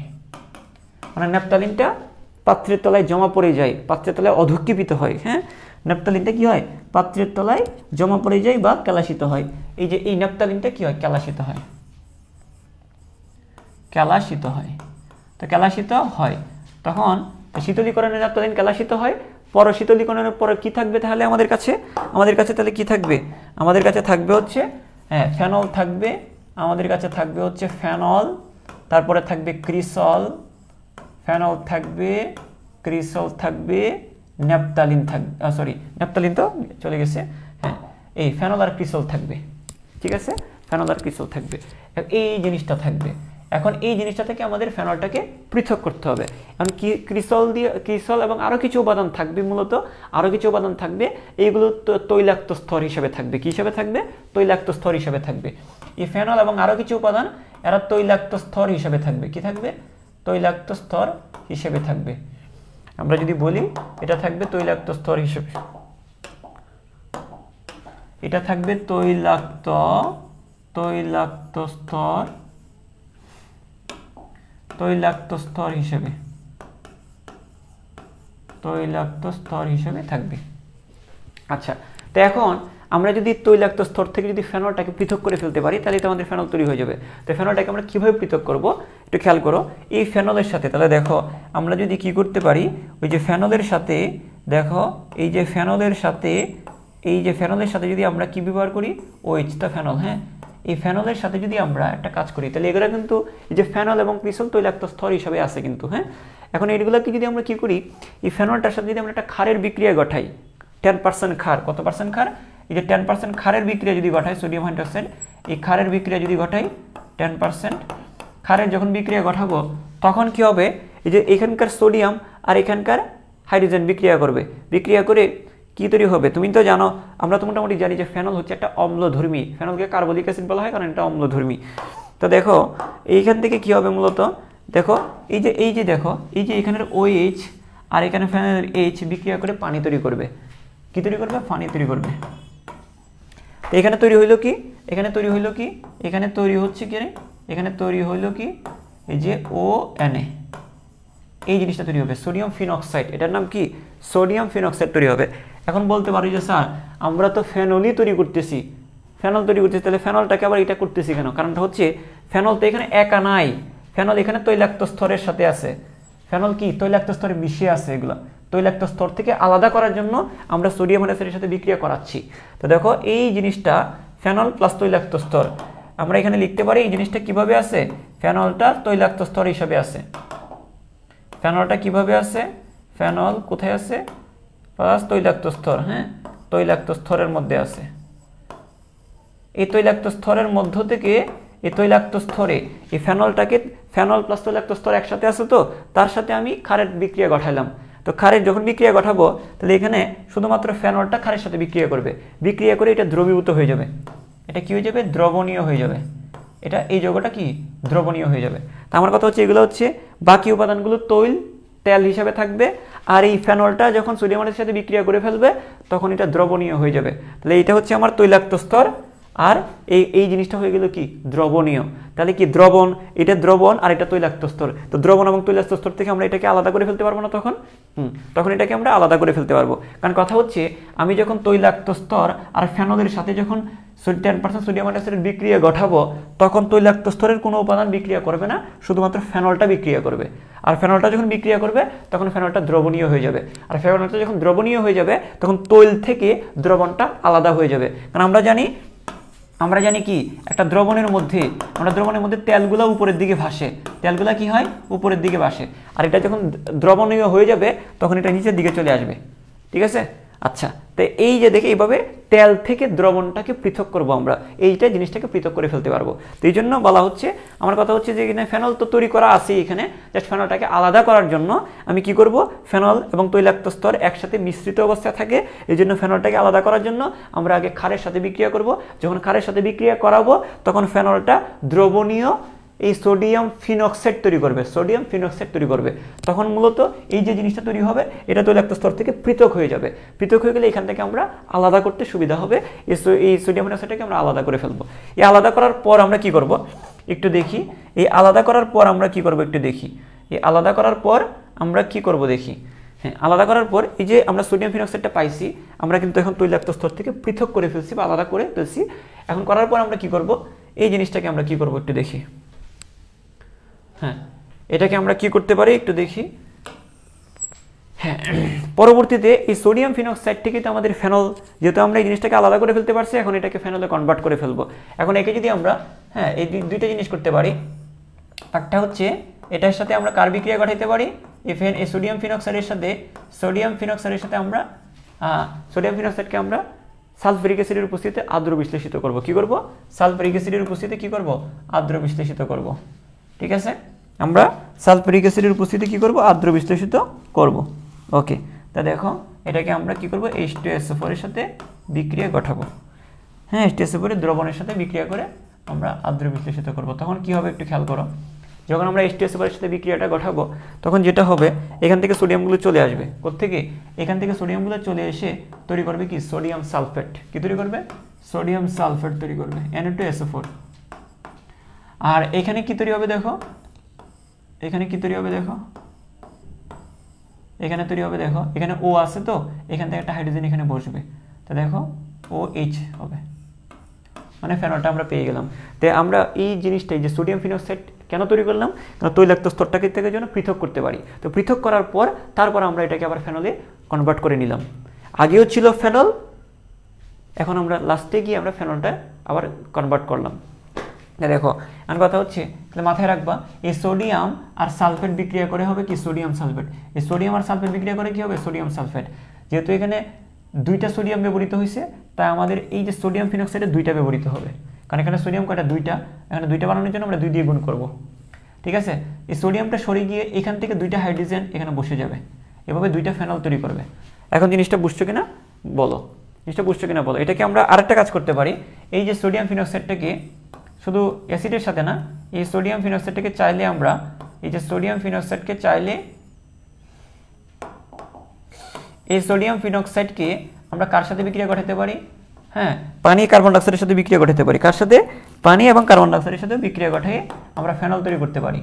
মানে ন্যাপথালিনটা পাত্রের তলায় জমা পড়ে যায়, পাত্রের তলায় অধক্ষেপিত হয়। হ্যাঁ, ন্যাপথালিনটা কি হয়, পাত্রের তলায় জমা পড়ে যায় বা কেলাসিত হয়। এই যে এই ন্যাপথালিনটা কি হয়, কেলাসিত হয়, তো কেলাসিত হয়, তখন শীতলীকরণে ন্যাপথালিন কেলাসিত হয়। শীতলীকরণের পরে কি থাকবে তাহলে আমাদের কাছে তাহলে কি থাকবে, আমাদের কাছে থাকবে হচ্ছে, হ্যাঁ ফেনল থাকবে, আমাদের কাছে থাকবে হচ্ছে ফেনল, তারপরে থাকবে ক্রিসল, ফেনল থাকবে, ক্রিসল থাকবে, ন্যাপথালিন থাকবে, সরি ন্যাপথালিন তো চলে গেছে, হ্যাঁ এই ফেনল আর ক্রিসল থাকবে। ঠিক আছে, ফেনল আর ক্রিসল থাকবে, এই জিনিসটা থাকবে। এখন এই জিনিসটা থেকে আমাদের ফেনলটাকে পৃথক করতে হবে। এখন ক্রিসল এবং আরও কিছু উপাদান থাকবে, মূলত আরও কিছু উপাদান থাকবে, এইগুলো তৈলাক্ত স্তর হিসেবে থাকবে, কি হিসেবে থাকবে, তৈলাক্ত স্তর হিসেবে থাকবে। এই ফেনল এবং আরও কিছু উপাদান এরা তৈলাক্ত স্তর হিসেবে থাকবে, কি থাকবে, তৈলাক্ত স্তর হিসেবে থাকবে। আমরা যদি বলি এটা থাকবে তৈলাক্ত স্তর হিসেবে, এটা থাকবে তৈলাক্ত স্তর হিসেবে, তৈলাক্ত স্তর হিসেবে থাকবে। আচ্ছা, তো এখন আমরা যদি তৈলাক্ত স্তর থেকে যদি ফেনলটাকে পৃথক করে ফেলতে পারি তাহলে তো আমাদের ফেনল তৈরি হয়ে যাবে। তো ফেনলটাকে আমরা কীভাবে পৃথক করব একটু খেয়াল করো। এই ফেনলের সাথে তাহলে দেখো আমরা যদি কি করতে পারি, ওই যে ফেনলের সাথে দেখো এই যে ফেনলের সাথে যদি আমরা কি ব্যবহার করি, OH টা ফেনল। হ্যাঁ, এই ফেনলের সাথে যদি আমরা একটা কাজ করি তাহলে এগুলো কিন্তু এই যে ফেনল এবং ক্রিসল তৈলাক্ত স্তর হিসাবে আছে কিন্তু। হ্যাঁ, এখন এইগুলোকে যদি আমরা কি করি, এই ফেনলটার সাথে যদি আমরা একটা ক্ষারের বিক্রিয়া ঘটাই, 10% ক্ষার, কত পার্সেন্ট ক্ষার, এই যে 10% ক্ষারের বিক্রিয়া যদি ঘটাই, সোডিয়াম হাইড্রোক্সাইড, এই ক্ষারের বিক্রিয়া যদি ঘটাই 10% ক্ষারের যখন বিক্রিয়া ঘটাবো তখন কি হবে, এই যে এখানকার সোডিয়াম আর এখানকার হাইড্রোজেন বিক্রিয়া করবে, বিক্রিয়া করে কি তৈরি হবে তুমি তো জানো, আমরা তো মোটামুটি জানি যে ফেনল হচ্ছে একটা অম্লধর্মী, ফেনলকে কার্বলিক অ্যাসিড বলা হয় কারণ এটা অম্লধর্মী। তো দেখো এইখান থেকে কি হবে মূলত, দেখো এই যে দেখো এই যে এখানের OH আর এখানে ফেনলের H বিক্রিয়া করে পানি তৈরি করবে, কি তৈরি করবে, পানি তৈরি করবে। তো এখানে তৈরি হইলো কি, এখানে তৈরি হইলো কি, এখানে তৈরি হচ্ছে কি, এখানে তৈরি হইলো কি, এই যে ONA, এই জিনিসটা তৈরি হবে সোডিয়াম ফিনক্সাইড, এটার নাম কি, সোডিয়াম ফিনক্সাইড তৈরি হবে। এখন বলতে পারি যে স্যার আমরা তো ফেনলই তৈরি করতেছি, ফেনল তৈরি করতেছি, তাহলে ফেনলটাকে আবার এটা করতেছি কেন, কারণটা হচ্ছে ফেনল তো এখানে একা নাই, ফেনল এখানে তৈলাক্ত স্তরের সাথে আছে, ফেনল কি তৈলাক্ত স্তরে মিশে আছে, এগুলো তৈলাক্ত স্তর থেকে আলাদা করার জন্য আমরা সোডিয়াম হাইড্রোক্সাইডের সাথে বিক্রিয়া করাচ্ছি। তো দেখো এই জিনিসটা ফেনল প্লাস তৈলাক্ত স্তর, আমরা এখানে লিখতে পারি এই জিনিসটা কিভাবে আছে, ফেনলটা তৈলাক্ত স্তর হিসাবে আছে, ফেনলটা কিভাবে আছে, ফেনল কোথায় আছে, প্লাস তৈলাক্ত স্তর। হ্যাঁ, তৈলাক্ত স্তরের মধ্যে আছে, এই তৈলাক্ত স্তরের মধ্য থেকে এই তৈলাক্ত স্তরে এই ফেনলটাকে, ফেনল প্লাস তৈলাক্ত স্তর একসাথে আছে, তো তার সাথে আমি ক্ষারের বিক্রিয়া ঘটাইলাম। তো ক্ষারের যখন বিক্রিয়া ঘটাবো তাহলে এখানে শুধুমাত্র ফেনলটা ক্ষারের সাথে বিক্রিয়া করবে, বিক্রিয়া করে এটা দ্রবীভূত হয়ে যাবে, এটা কি হয়ে যাবে, দ্রবণীয় হয়ে যাবে, এটা এই যৌগটা কি দ্রবণীয় হয়ে যাবে। তা আমার কথা হচ্ছে এগুলো হচ্ছে বাকি উপাদানগুলো তেল হিসাবে থাকবে, আর এই ফেনলটা যখন সোডিয়াম হাইড্রোক্সাইডের সাথে বিক্রিয়া করে ফেলবে তখন এটা দ্রবণীয় হয়ে যাবে। তাহলে এটা হচ্ছে আমার তৈলাক্ত স্তর, আর এই জিনিসটা হয়ে গেল কি দ্রবণীয়। তাহলে কি দ্রবণ, এটা দ্রবণ আর এটা তৈলাক্ত স্তর, তো দ্রবণ এবং তৈলাক্ত স্তর থেকে আমরা এটাকে আলাদা করে ফেলতে পারবো না তখন, তখন এটাকে আমরা আলাদা করে ফেলতে পারবো। কারণ কথা হচ্ছে আমি যখন তৈলাক্ত স্তর আর ফেনলের সাথে যখন 10% সোডিয়াম হাইড্রোক্সাইডের বিক্রিয়া ঘটাবো তখন তৈলাক্ত স্তরের কোনো উপাদান বিক্রিয়া করবে না, শুধুমাত্র ফেনলটা বিক্রিয়া করবে, আর ফেনলটা যখন বিক্রিয়া করবে তখন ফেনলটা দ্রবণীয় হয়ে যাবে, আর ফেনলটা যখন দ্রবণীয় হয়ে যাবে তখন তৈল থেকে দ্রবণটা আলাদা হয়ে যাবে। কারণ আমরা জানি কি একটা দ্রবণের মধ্যে, আমরা দ্রবণের মধ্যে তেলগুলো উপরের দিকে ভাসে, তেলগুলা কি হয় উপরের দিকে ভাসে, আর এটা যখন দ্রবণীয় হয়ে যাবে তখন এটা নিচের দিকে চলে আসবে, ঠিক আছে। আচ্ছা, তো এই যে দেখে এইভাবে তেল থেকে দ্রবণটাকে পৃথক করব আমরা, এইটা জিনিসটাকে পৃথক করে ফেলতে পারবো। তো এই জন্য বলা হচ্ছে, আমার কথা হচ্ছে যে এখানে ফেনল তো তৈরি করা আছে, এখানে জাস্ট ফেনলটাকে আলাদা করার জন্য আমি কি করব, ফেনল এবং তৈলাক্ত স্তর একসাথে মিশ্রিত অবস্থায় থাকে, এই জন্য ফেনলটাকে আলাদা করার জন্য আমরা আগে ক্ষারের সাথে বিক্রিয়া করব, যখন ক্ষারের সাথে বিক্রিয়া করাবো তখন ফেনলটা দ্রবণীয় এই সোডিয়াম ফিনক্সাইড তৈরি করবে, সোডিয়াম ফিনক্সাইড তৈরি করবে, তখন মূলত এই যে জিনিসটা তৈরি হবে এটা তৈলাক্ত স্তর থেকে পৃথক হয়ে যাবে, পৃথক হয়ে গেলে এখান থেকে আমরা আলাদা করতে সুবিধা হবে, এই সোডিয়াম ফিনক্সাইডটাকে আমরা আলাদা করে ফেলবো। এই আলাদা করার পর আমরা কি করব একটু দেখি, এই আলাদা করার পর আমরা কি করব একটু দেখি, এই আলাদা করার পর আমরা কি করব দেখি। হ্যাঁ, আলাদা করার পর এই যে আমরা সোডিয়াম ফিনক্সাইডটা পাইছি, আমরা কিন্তু এখন তৈলাক্ত স্তর থেকে পৃথক করে ফেলছি বা আলাদা করে ফেলছি। এখন করার পর আমরা কি করব, এই জিনিসটাকে আমরা কি করব একটু দেখি। হ্যাঁ, এটাকে আমরা কি করতে পারি একটু দেখি। হ্যাঁ, পরবর্তীতে এই সোডিয়াম ফিনক্সাইড থেকে তো আমাদের ফেনল, যেহেতু আমরা এই জিনিসটাকে আলাদা করে ফেলতে পারছি, এখন এটাকে ফেনলে কনভার্ট করে ফেলবো। এখন একে যদি আমরা, হ্যাঁ, এই দুইটা জিনিস করতে পারি, একটা হচ্ছে এটার সাথে আমরা কার বিক্রিয়া ঘটাইতে পারি, এই সোডিয়াম ফিনক্সাইডের সাথে আমরা সোডিয়াম ফিনক্সাইডকে আমরা সালফারিক অ্যাসিডের উপস্থিতিতে আর্দ্র বিশ্লেষিত করব। কি করব, সালফারিক অ্যাসিডের উপস্থিতিতে কি করব, আর্দ্র বিশ্লেষিত করব, ঠিক আছে। আমরা সালফারিক অ্যাসিডের উপস্থিতিতে কি করব, আর্দ্র বিশ্লেষিত করব। ওকে, তা দেখো এটাকে আমরা কি করব, H2SO4 এর সাথে বিক্রিয়া ঘটাবো। হ্যাঁ, H2SO4 এর দ্রবণের সাথে বিক্রিয়া করে আমরা আর্দ্র বিশ্লেষিত করব। তখন কি হবে একটু খেয়াল করো, যখন আমরা H2SO4 এর সাথে বিক্রিয়াটা ঘটাবো তখন যেটা হবে, এখান থেকে সোডিয়ামগুলো চলে আসবে, কোত্থেকে, এখান থেকে সোডিয়ামগুলো চলে এসে তৈরি করবে কি সোডিয়াম সালফেট, কি তৈরি করবে, সোডিয়াম সালফেট তৈরি করবে, Na2SO4। আর এখানে কি তৈরি হবে দেখো, এখানে কি তৈরি হবে দেখো, এখানে তৈরি হবে, দেখো এখানে ও আছে, তো এখান থেকে একটা হাইড্রোজেন এখানে বসবে, তো দেখো OH হবে, মানে ফেনলটা আমরা পেয়ে গেলাম। তো আমরা এই জিনিসটাই যে সোডিয়াম ফিনক্সাইড কেন তৈরি করলাম, কারণ তৈলাক্ত স্তরটাকে থেকে যেন পৃথক করতে পারি। তো পৃথক করার পর তারপর আমরা এটাকে আবার ফেনলে কনভার্ট করে নিলাম। আগেও ছিল ফেনল, এখন আমরা লাস্টে গিয়ে আমরা ফেনলটা আবার কনভার্ট করলাম। দেখো আর কথা হচ্ছে, তাহলে মাথায় রাখবা এই সোডিয়াম আর সালফেট বিক্রিয়া করে হবে কি সোডিয়াম সালফেট। এই সোডিয়াম আর সালফেট বিক্রিয়া করে কি হবে সোডিয়াম সালফেট। যেহেতু এখানে দুইটা সোডিয়াম ব্যবহৃত হয়েছে, তাই আমাদের এই যে সোডিয়াম ফিনক্সাইডে দুইটা ব্যবহৃত হবে, কারণ এখানে সোডিয়াম কয়টা দুইটা, এখানে দুইটা বানানোর জন্য আমরা 2 দিয়ে গুণ করব। ঠিক আছে, এই সোডিয়ামটা সরে গিয়ে এখান থেকে দুইটা হাইড্রোজেন এখানে বসে যাবে, এভাবে দুইটা ফেনল তৈরি করবে। এখন জিনিসটা বুঝছো কিনা বলো, জিনিসটা বুঝছো কিনা বলো। এটাকে আমরা আরেকটা কাজ করতে পারি, এই যে সোডিয়াম ফিনক্সাইডটাকে শুধু অ্যাসিডের সাথে না, এই সোডিয়াম ফিনক্সাইডটাকে চাইলে আমরা এই যে সোডিয়াম ফিনক্সাইডকে চাইলে এই সোডিয়াম ফিনক্সাইডকে আমরা কার সাথে বিক্রিয়া ঘটাতে পারি, হ্যাঁ পানি কার্বন ডাইঅক্সাইডের সাথে বিক্রিয়া ঘটাতে পারি। কার সাথে? পানি এবং কার্বন ডাইঅক্সাইডের সাথে বিক্রিয়া ঘটিয়ে আমরা ফেনল তৈরি করতে পারি।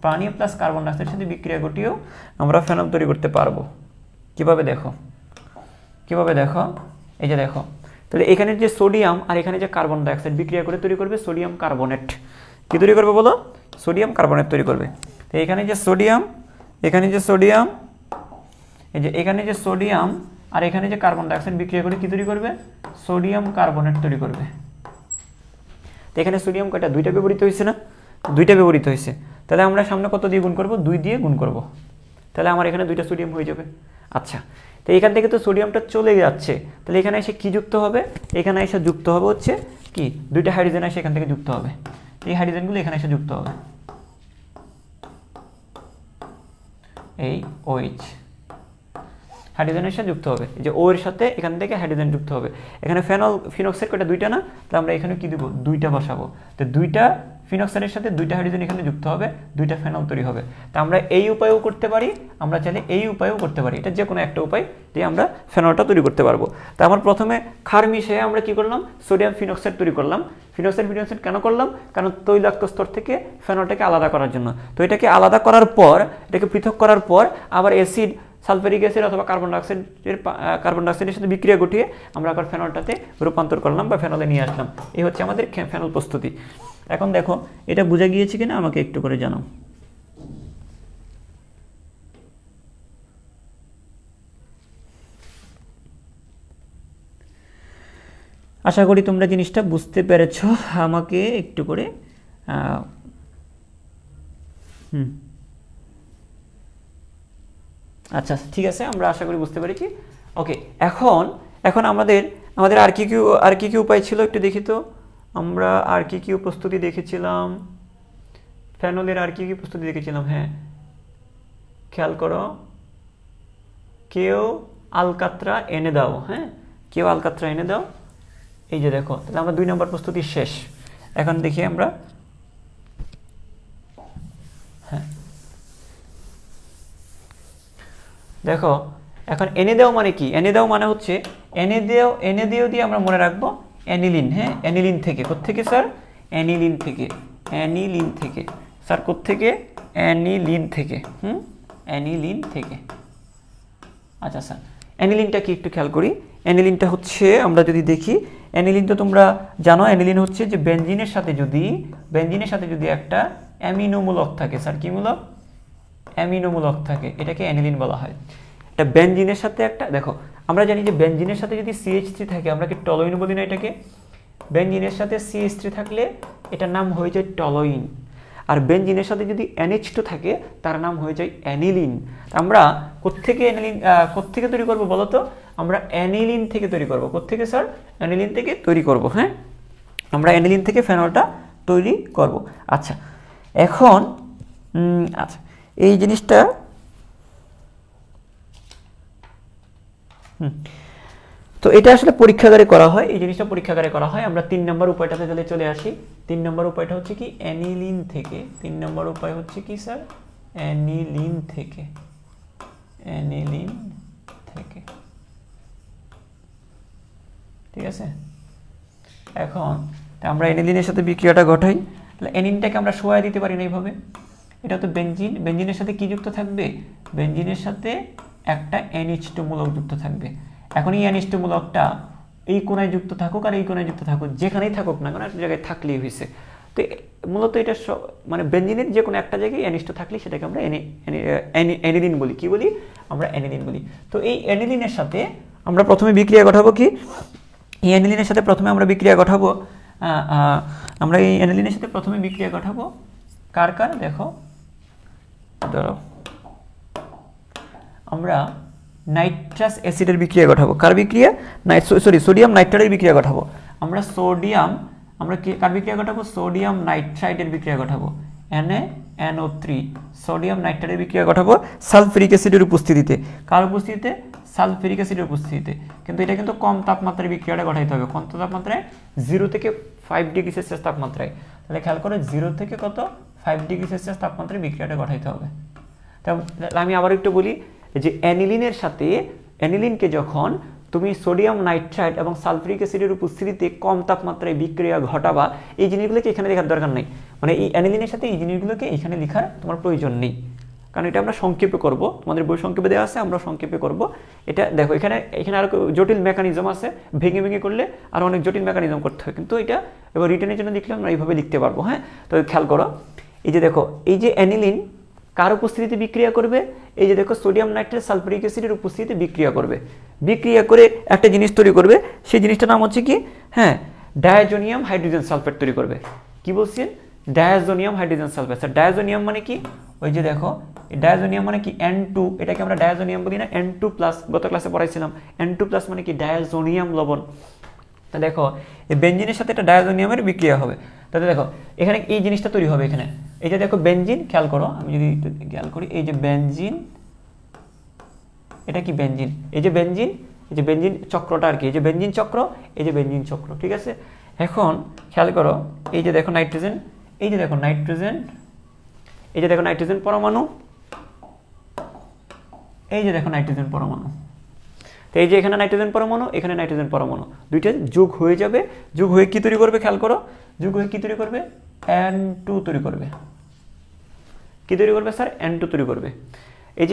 পানি প্লাস কার্বন ডাইঅক্সাইডের সাথে বিক্রিয়া ঘটিয়েও আমরা ফেনল তৈরি করতে পারবো। কিভাবে দেখো, কিভাবে দেখো, এই যে দেখো, তাহলে এখানে যে সোডিয়াম আর এখানে যে কার্বন ডাইঅক্সাইড বিক্রিয়া করে তৈরি করবে সোডিয়াম কার্বনেট। কি তৈরি করবে বলো? সোডিয়াম কার্বনেট তৈরি করবে। তো এখানে যে সোডিয়াম, এখানে যে সোডিয়াম, এই যে এখানে যে সোডিয়াম আর এখানে যে কার্বন ডাইঅক্সাইড বিক্রিয়া করে কি তৈরি করবে সোডিয়াম কার্বনেট তৈরি করবে। তো এখানে সোডিয়াম কয়টা দুইটা ব্যবহৃত হয়েছে না, দুইটা ব্যবহৃত হয়েছে, তাহলে আমরা সামনে কত দিয়ে গুণ করব 2 দিয়ে গুণ করব, তাহলে আমার এখানে দুইটা সোডিয়াম হয়ে যাবে। আচ্ছা, তো এখান থেকে তো সোডিয়ামটা চলে যাচ্ছে, তাহলে এখানে এসে কি যুক্ত হবে, এখানে এসে যুক্ত হবে হচ্ছে কি দুইটা হাইড্রোজেন এসে এখান থেকে যুক্ত হবে, এই হাইড্রোজেনগুলো এখানে এসে যুক্ত হবে, এই OH হাইড্রোজেনের সাথে যুক্ত হবে, এই যে O এর সাথে এখান থেকে হাইড্রোজেন যুক্ত হবে। এখানে ফেনল ফিনক্সাইড কয়টা দুইটা না, তাহলে আমরা এখানে কি দেব দুইটা বসাবো, তো দুইটা ফিনক্সাইডের সাথে দুইটা হাইড্রোজেন এখানে যুক্ত হবে, দুইটা ফেনল তৈরি হবে। তা আমরা এই উপায়েও করতে পারি, আমরা চাইলে এই উপায়েও করতে পারি, এটা যে কোনো একটা উপায় দিয়ে আমরা ফেনলটা তৈরি করতে পারবো। তা আমার প্রথমে ক্ষার মিশিয়ে আমরা কি করলাম সোডিয়াম ফিনক্সাইড তৈরি করলাম। ফিনক্সাইড কেন করলাম, কারণ তৈলাক্ত স্তর থেকে ফেনলটাকে আলাদা করার জন্য। তো এটাকে আলাদা করার পর, এটাকে পৃথক করার পর আবার অ্যাসিড সালফারিক অ্যাসিড অথবা কার্বন ডাইঅক্সাইডের সাথে বিক্রিয়া ঘটিয়ে আমরা আবার ফেনলটাতে রূপান্তর করলাম বা ফেনলে নিয়ে আসলাম। এই হচ্ছে আমাদের ফেনল প্রস্তুতি। এখন দেখো এটা বোঝা গিয়েছে কিনা আমাকে একটু করে জানাও। আশা করি তোমরা জিনিসটা বুঝতে পেরেছো, আমাকে একটু করে আচ্ছা ঠিক আছে, আমরা আশা করি বুঝতে পেরেছি। ওকে, এখন আমাদের আর কি উপায় ছিল একটু দেখি তো। আমরা আর কি প্রস্তুতি দেখেছিলাম, ফেনলের আর কি প্রস্তুতি দেখেছিলাম, হ্যাঁ খেয়াল করো, কেউ আলকাত্রা এনে দাও, হ্যাঁ কেউ আলকাত্রা এনে দাও। এই যে দেখো, তাহলে আমরা 2 নম্বর প্রস্তুতি শেষ। এখন দেখি আমরা, হ্যাঁ দেখো এখন এনে দাও মানে কি, এনে দাও মানে হচ্ছে এনে দিও দিয়ে আমরা মনে রাখবো অ্যানিলিন। হ্যাঁ অ্যানিলিন থেকে, কোত্থেকে স্যার অ্যানিলিন থেকে, অ্যানিলিন থেকে স্যার কোত্থেকে অ্যানিলিন থেকে, অ্যানিলিন থেকে। আচ্ছা স্যার অ্যানিলিনটা কি একটু খেয়াল করি। অ্যানিলিনটা হচ্ছে আমরা যদি দেখি, অ্যানিলিন তো তোমরা জানো, অ্যানিলিন হচ্ছে যে বেনজিনের সাথে যদি একটা অ্যামিনোমূলক থাকে, স্যার কি মূলক অ্যামিনোমূলক থাকে, এটাকে অ্যানিলিন বলা হয়। এটা বেনজিনের সাথে একটা, দেখো আমরা জানি যে বেনজিনের সাথে যদি CH3 থাকে আমরা কি টলোইন বলি না এটাকে, বেনজিনের সাথে CH3 থাকলে এটার নাম হয়ে যায় টলোইন, আর বেনজিনের সাথে যদি NH2 থাকে তার নাম হয়ে যায় অ্যানিলিন। আমরা কোত্থেকে তৈরি করব বলো তো, আমরা অ্যানিলিন থেকে তৈরি করব। কোত্থেকে স্যার অ্যানিলিন থেকে তৈরি করব, হ্যাঁ আমরা অ্যানিলিন থেকে ফেনলটা তৈরি করব। আচ্ছা এখন আচ্ছা এই জিনিসটা তো এটা আসলে পরীক্ষাগারে করা হয়, এই জিনিসটা পরীক্ষাগারে করা হয়। আমরা 3 নম্বর উপায়টাতে তাহলে চলে আসি। 3 নম্বর উপায়টা হচ্ছে কি অ্যানিলিন থেকে, 3 নম্বর উপায় হচ্ছে কি স্যার অ্যানিলিন থেকে, অ্যানিলিন থেকে, ঠিক আছে। এখন আমরা অ্যানিলিনের সাথে বিক্রিয়াটা ঘটাই, তাহলে অ্যানিনটাকে আমরা সোয়া দিতে পারি না এইভাবে, এটা তো বেনজিন, বেনজিনের সাথে কি যুক্ত থাকবে, বেনজিনের সাথে একটা NH2 মূলক যুক্ত থাকবে। এখন এই NH2 মূলকটা এই কোণায় যুক্ত থাকুক আর এই কোণায় যুক্ত থাকুক, যেখানেই থাকুক না কেন একটা জায়গায় থাকলেই হয়েছে। তো মূলত এটা মানে বেনজিনের যে কোনো একটা জায়গায় NH2 থাকলে সেটাকে আমরা অ্যানিলিন বলি। কি বলি আমরা? অ্যানিলিন বলি। তো এই অ্যানিলিনের সাথে আমরা প্রথমে বিক্রিয়া ঘটাবো কি? এই অ্যানিলিনের সাথে প্রথমে আমরা বিক্রিয়া ঘটাবো আমরা এই অ্যানিলিনের সাথে প্রথমে বিক্রিয়া ঘটাবো কার দেখো, ধরো আমরা নাইট্রাস অ্যাসিডের বিক্রিয়া ঘটাবো। কার বিক্রিয়া? সোডিয়াম নাইট্রাইটের বিক্রিয়া ঘটাবো। আমরা কার বিক্রিয়া ঘটাবো? সোডিয়াম নাইট্রাইটের বিক্রিয়া ঘটাবো। NaNO3 সোডিয়াম নাইট্রাইটের বিক্রিয়া ঘটাবো সালফিউরিক অ্যাসিডের উপস্থিতিতে। কার উপস্থিতিতে? সালফিউরিক অ্যাসিডের উপস্থিতিতে। কিন্তু এটা কিন্তু কম তাপমাত্রায় বিক্রিয়াটা ঘটাইতে হবে। কত তাপমাত্রায়? 0 থেকে 5 ডিগ্রি সেলসিয়াস তাপমাত্রায়। তাহলে খেয়াল করো 0 থেকে কত? 5 ডিগ্রি সেলসিয়াস তাপমাত্রায় বিক্রিয়াটা ঘটাইতে হবে। তাহলে আমি আবার একটু বলি যে অ্যানিলিনের সাথে অ্যানিলিনকে যখন তুমি সোডিয়াম নাইট্রাইট এবং সালফিউরিক অ্যাসিডের উপস্থিতিতে কম তাপমাত্রায় বিক্রিয়া ঘটাবা, এই জিনিসগুলোকে এখানে লেখার দরকার নেই। মানে এই অ্যানিলিনের সাথে এই জিনিসগুলোকে এখানে লেখার তোমার প্রয়োজন নেই, কারণ এটা আমরা সংক্ষেপে করব। তোমাদের বই সংক্ষেপে দেওয়া আছে, আমরা সংক্ষেপে করব। এটা দেখো এখানে আরো জটিল মেকানিজম আছে, ভেঙে ভেঙে করলে আর অনেক জটিল মেকানিজম করতে হয়, কিন্তু এটা এবার রিটেনের জন্য লিখলে আমরা এইভাবে লিখতে পারবো। হ্যাঁ, তো খেয়াল করো এই যে দেখো এই যে অ্যানিলিন কার উপস্থিতিতে বিক্রিয়া করবে? এই যে দেখো সোডিয়াম নাইট্রেট সালফিউরিক অ্যাসিডের উপস্থিতিতে বিক্রিয়া করবে। বিক্রিয়া করে একটা জিনিস তৈরি করবে, সেই জিনিসটার নাম হচ্ছে কি? হ্যাঁ, ডায়াজোনিয়াম হাইড্রোজেন সালফেট তৈরি করবে। কি বলছেন? Diazonium hydrogen sulphate. Sir diazonium মানে কি? ওই যে দেখো ডায়াজোনিয়াম মানে কি? N2, এটাকে আমরা ডায়াজোনিয়াম বলি না? N2+, গত ক্লাসে পড়াইছিলাম। N2+ মানে কি? ডায়াজোনিয়াম লবণ। তা দেখো এই বেনজিনের সাথে একটা ডায়াজোনিয়ামের বিক্রিয়া হবে। তাহলে দেখো এখানে এই জিনিসটা তৈরি হবে। এখানে এই যে দেখো বেনজিন, খেয়াল করো, আমি যদি খেয়াল করি এই যে বেনজিন, এটা কি বেনজিন? এই যে বেনজিন চক্রটা আর কি, এই যে বেনজিন চক্র, এই যে বেনজিন চক্র, ঠিক আছে। এখন খেয়াল করো এই যে দেখো নাইট্রোজেন, এই যে দেখো নাইট্রোজেন, এই যে দেখো নাইট্রোজেন পরমাণু, এই যে দেখো নাইট্রোজেন পরমাণু। তো এই যে এখানে নাইট্রোজেন পরমাণু, এখানে নাইট্রোজেন পরমাণু, দুইটা যোগ হয়ে যাবে। যোগ হয়ে কি তৈরি করবে? খেয়াল করো, যোগ হয়ে কি তৈরি করবে? N2 তৈরি করবে। কি তৈরি করবে স্যার? N2 তৈরি করবে। এই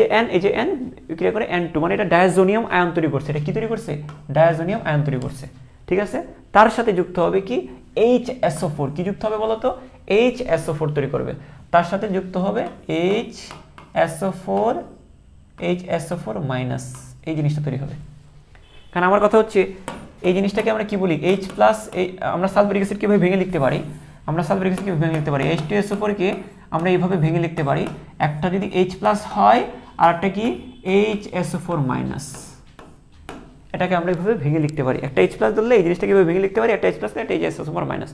যে N বিক্রিয়া করে N2, মানে এটা ডায়াজোনিয়াম আয়ন তৈরি করছে। এটা কি তৈরি করছে? ডায়াজোনিয়াম আয়ন তৈরি করছে, ঠিক আছে। তার সাথে যুক্ত হবে কি? HSO4। কি যুক্ত হবে বলো তো? HSO4 তৈরি করবে। তার সাথে যুক্ত হবে HSO4 এই জিনিসটা তৈরি হবে। কারণ আমার কথা হচ্ছে এই জিনিসটাকে আমরা কি বলি? H+, আমরা সালফিউরিক অ্যাসিড কিভাবে ভেঙে লিখতে পারি? আমরা সালফিউরিক অ্যাসিড কিভাবে ভেঙে লিখতে পারি? H2SO4 আমরা এইভাবে ভেঙে লিখতে পারি, একটা যদি H+ হয় আর একটা কি? HSO4-। এটাকে আমরা এইভাবে ভেঙে লিখতে পারি। একটা H+ ধরলে এই জিনিসটাকে এইভাবে ভেঙে লিখতে পারি, একটা H+ একটা HSO4-।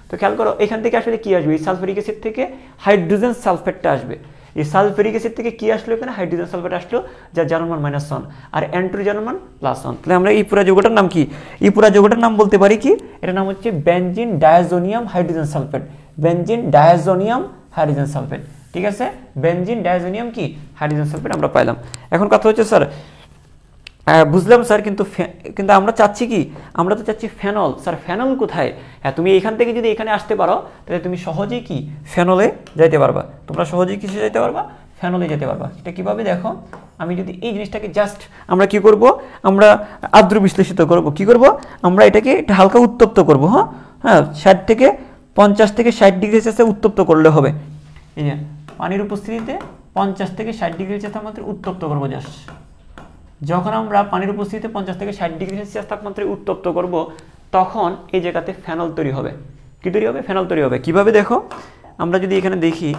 তো খেয়াল করো এখান থেকে আসলে কি আসবে? এই সালফিউরিক অ্যাসিড থেকে হাইড্রোজেন সালফেটটা আসবে। এই সালফিউরিক অ্যাসিড থেকে কি আসলো? এখানে হাইড্রোজেন সালফেট আসলো, যার জারণ মান -1 আর N2 জারণ মান +1। তাহলে আমরা এই পুরো যৌগটার নাম কি? এই পুরো যৌগটার নাম বলতে পারি কি? এটার নাম হচ্ছে benzene diazonium hydrogen sulphate. Benzene diazonium hydrogen sulphate, ঠিক আছে। বেনজিন ডায়াজোনিয়াম কি? হাইড্রোজেন সালফেট আমরা পাইলাম। এখন কথা হচ্ছে স্যার বুঝলাম স্যার, কিন্তু আমরা চাচ্ছি কি? আমরা তো চাচ্ছি ফেনল। স্যার ফেনল কোথায়? হ্যাঁ, তুমি এখান থেকে যদি এখানে আসতে পারো তাহলে তুমি সহজেই কি? ফেনলে যাইতে পারবা। তোমরা সহজেই কিসে যেতে পারবা? ফেনলে যেতে পারবা। সেটা কিভাবে? দেখো আমি যদি এই জিনিসটাকে জাস্ট আমরা কি করব? আমরা আর্দ্র বিশ্লেষিত করব। কি করব? আমরা এটাকে একটু হালকা উত্তপ্ত করব। হ্যাঁ, 50 থেকে 60 ডিগ্রি সেলসিয়াসে উত্তপ্ত করলে হবে। এই যে পানির উপস্থিতিতে 50 থেকে 60 ডিগ্রি সেলসিয়াস তাপমাত্রায় উত্তপ্ত করব। জাস্ট যখন আমরা পানির উপস্থিতিতে 50 থেকে 60 ডিগ্রি সেলসিয়াস তাপমাত্রায় উত্তপ্ত করব, তখন এই জায়গাতে ফেনল তৈরি হবে। কি তৈরি হবে? ফেনল তৈরি হবে। কিভাবে? দেখো আমরা যদি এখানে দেখি,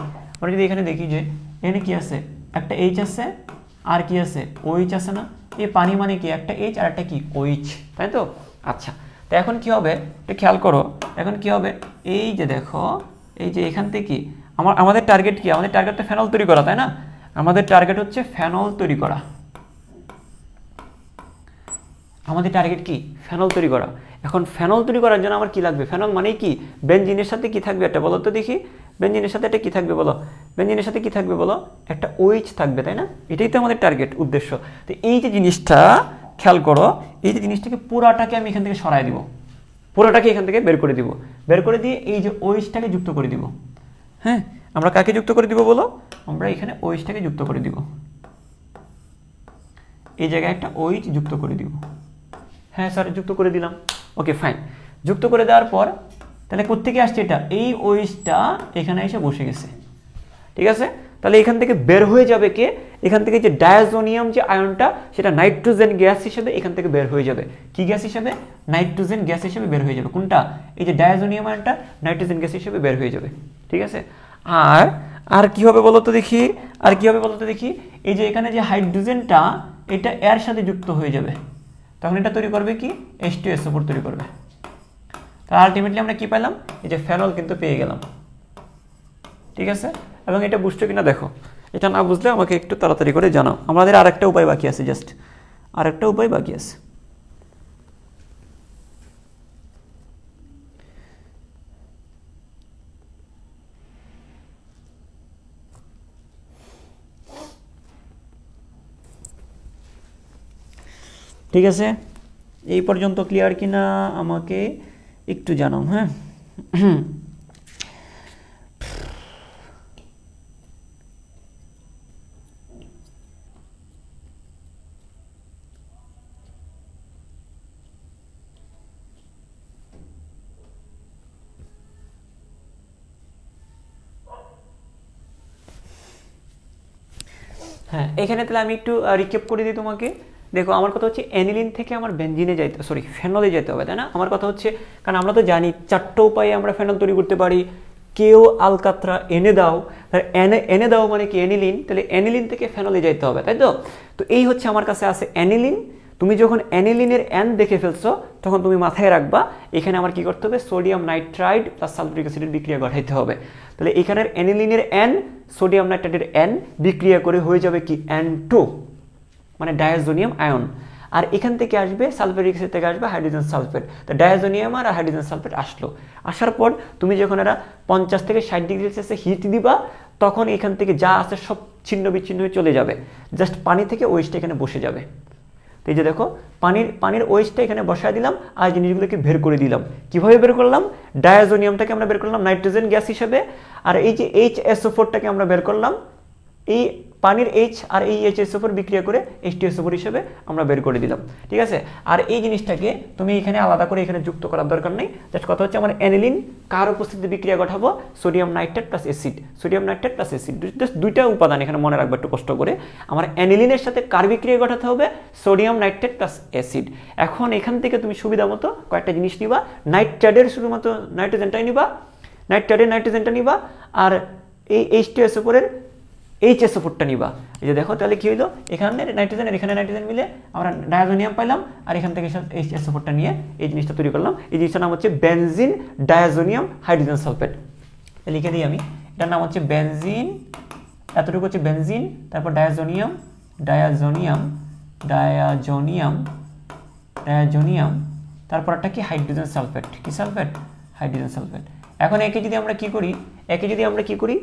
যে এখানে কি আছে? একটা H আছে আর কি আছে? OH আছে না? এই পানি মানে কি? একটা H আর একটা কি? OH, তাই তো? আচ্ছা, তো এখন কি হবে? এটা খেয়াল করো, এখন কি হবে? এই যে দেখো, এই যে এখান থেকে আমাদের টার্গেট কি? আমাদের টার্গেট তো ফেনল তৈরি করা, তাই না? আমাদের টার্গেট হচ্ছে ফেনল তৈরি করা। আমাদের টার্গেট কি? ফেনল তৈরি করা। এখন ফেনল তৈরি করার জন্য আমার কি লাগবে? ফেনল মানে কি? বেনজিনের সাথে কি থাকবে? একটা বলো তো দেখি, বেনজিনের সাথে একটা কি থাকবে বলো? বেনজিনের সাথে কি থাকবে বলো? একটা OH থাকবে, তাই না? এটাই তো আমাদের টার্গেট, উদ্দেশ্য। তো এই যে জিনিসটা খেয়াল করো, এই যে জিনিসটাকে পুরাটাকে আমি এখান থেকে সরাই দিব, পুরোটাকে এখান থেকে বের করে দিব। বের করে দিয়ে এই যে OH-টাকে যুক্ত করে দিব। হ্যাঁ, আমরা কাকে যুক্ত করে দিব বলো? আমরা এখানে OH-টাকে যুক্ত করে দিব। এই জায়গায় একটা OH যুক্ত করে দিব। হ্যাঁ স্যার যুক্ত করে দিলাম। ওকে ফাইন, যুক্ত করে দেওয়ার পর তাহলে কোত্থেকে আসছে এটা, এই OHটা এখানে এসে বসে গেছে, ঠিক আছে। তাহলে এখান থেকে বের হয়ে যাবে কে, এখান থেকে যে ডায়াজোনিয়াম যে আয়নটা সেটা নাইট্রোজেন গ্যাস হিসেবে এখান থেকে বের হয়ে যাবে। কি গ্যাস হিসেবে, নাইট্রোজেন গ্যাস হিসেবে বের হয়ে যাবে। কোনটা, এই যে ডায়াজোনিয়াম আয়নটা নাইট্রোজেন গ্যাস হিসেবে বের হয়ে যাবে, ঠিক আছে। আর কি হবে বলো তো দেখি, আর কি হবে বলো তো দেখি, এই যে এখানে যে হাইড্রোজেনটা এটা এর সাথে যুক্ত হয়ে যাবে, তখন এটা তৈরি করবে কি H2SO4 তৈরি করবে। তাহলে আলটিমেটলি আমরা কি পেলাম, এই যে ফেনল কিন্তু পেয়ে গেলাম, ঠিক আছে। এবং এটা বুঝছো কিনা দেখো, এটা না বুঝলে আমাকে একটু তাড়াতাড়ি করে জানাও। আমাদের আরেকটা উপায় বাকি আছে, জাস্ট আরেকটা উপায় বাকি আছে। ঠিক আছে, এই পর্যন্ত ক্লিয়ার কিনা আমাকে একটু জানাও। হ্যাঁ হ্যাঁ, এখানে তাহলে আমি একটু রিক্যাপ করে দিই তোমাকে। দেখো আমার কথা হচ্ছে অ্যানিলিন থেকে আমার বেনজিনে যাইতে, সরি ফেনলে যেতে হবে, তাই না। আমার কথা হচ্ছে, কারণ আমরা তো জানি 4টা উপায়ে আমরা ফেনল তৈরি করতে পারি। কেও আলকাত্রা এনে দাও, এনে দাও মানে কি অ্যানিলিন, তাহলে অ্যানিলিন থেকে ফেনলে যাইতে হবে, তাই তো। তো এই হচ্ছে আমার কাছে আছে অ্যানিলিন। তুমি যখন অ্যানিলিনের N দেখে ফেলছো তখন তুমি মাথায় রাখবা এখানে আমার কি করতে হবে, সোডিয়াম নাইট্রাইড প্লাস সালফিউরিক অ্যাসিডের বিক্রিয়া ঘটাইতে হবে। তাহলে এখানের অ্যানিলিনের N সোডিয়াম নাইট্রাইডের N বিক্রিয়া করে হয়ে যাবে কি N2, মানে ডায়াজোনিয়াম আয়ন। আর এখান থেকে আসবে সালফিউরিক অ্যাসিড থেকে আসবে হাইড্রোজেন সালফেট। তো ডায়াজোনিয়াম আর হাইড্রোজেন সালফেট আসলো, আসার পর তুমি যখন এরা 50 থেকে 60 ডিগ্রি সেলসিয়াসে হিট দিবা তখন এখান থেকে যা আছে সব ছিন্ন বিচ্ছিন্ন হয়ে চলে যাবে, জাস্ট পানি থেকে ওয়েস্টটা এখানে বসে যাবে। তো এই যে দেখো পানির ওয়েস্টটা এখানে বসায় দিলাম আর জিনিসগুলোকে বের করে দিলাম। কিভাবে বের করলাম, ডায়াজোনিয়ামটাকে আমরা বের করলাম নাইট্রোজেন গ্যাস হিসেবে, আর এই যে HSO4টাকে আমরা বের করলাম এই পানির H আর এই HSO4 বিক্রিয়া করে H2SO4 হিসেবে আমরা বের করে দিলাম, ঠিক আছে। আর এই জিনিসটাকে তুমি এখানে আলাদা করে এখানে যুক্ত করার দরকার নেই, জাস্ট কথা হচ্ছে আমার অ্যানিলিন কার উপস্থিতিতে বিক্রিয়া ঘটাবো, sodium nitrate plus acid, sodium nitrate plus acid, just দুইটা উপাদান এখানে মনে রাখবে একটু কষ্ট করে। আমার অ্যানিলিনের সাথে কার বিক্রিয়া ঘটাতে হবে, সোডিয়াম নাইট্রেট প্লাস অ্যাসিড। এখন এখান থেকে তুমি সুবিধা মতো কয়েকটা জিনিস নিবা, নাইট্রেটের শুধুমাত্র নাইট্রোজেনটাই নিবা, নাইট্রেটের নাইট্রোজেনটা নিবা, আর এই H2SO4 এর HSO4টা নিবা। এই যে দেখো তাহলে কি হইলো, এখানে নাইট্রোজেন আর এখানে নাইট্রোজেন মিলে আমরা ডায়াজোনিয়াম পাইলাম, আর এখান থেকে HSO4টা নিয়ে এই জিনিসটা তৈরি করলাম। এই জিনিসটার নাম হচ্ছে বেনজিন ডায়াজোনিয়াম হাইড্রোজেন সালফেট। লিখে দিই আমি, এটার নাম হচ্ছে বেনজিন, এতটুকু হচ্ছে বেনজিন, তারপর ডায়াজোনিয়াম ডায়াজোনিয়াম ডায়াজোনিয়াম ডায়াজোনিয়াম, তারপরটা কি হাইড্রোজেন সালফেট, কি সালফেট, হাইড্রোজেন সালফেট। এখন একে যদি আমরা কি করি,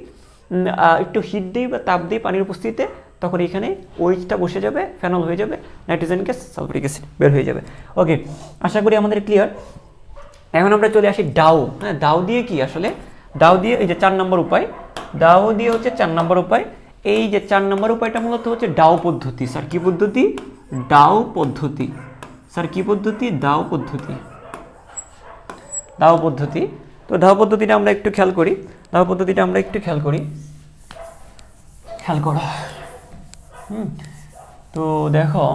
একটু হিট দিই বা তাপ দিই পানির উপস্থিতিতে, তখন এখানে ওইচটা বসে যাবে, ফেনল হয়ে যাবে, নাইট্রোজেন গ্যাস সালফিউরিক অ্যাসিড বের হয়ে যাবে। ওকে, আশা করি আমাদের ক্লিয়ার। এখন আমরা চলে আসি ডাউ। হ্যাঁ, ডাউ দিয়ে কি আসলে, ডাউ দিয়ে এই যে 4 নম্বর উপায়, ডাউ দিয়ে হচ্ছে 4 নম্বর উপায়। এই যে 4 নম্বর উপায়টা মূলত হচ্ছে ডাউ পদ্ধতি। স্যার কি পদ্ধতি, ডাউ পদ্ধতি। স্যার কি পদ্ধতি, ডাউ পদ্ধতি, ডাউ পদ্ধতি। তো ডাউ পদ্ধতিটা আমরা একটু খেয়াল করি, ডাউ পদ্ধতিটা আমরা একটু খেয়াল করি, খেয়াল করো। তো দেখো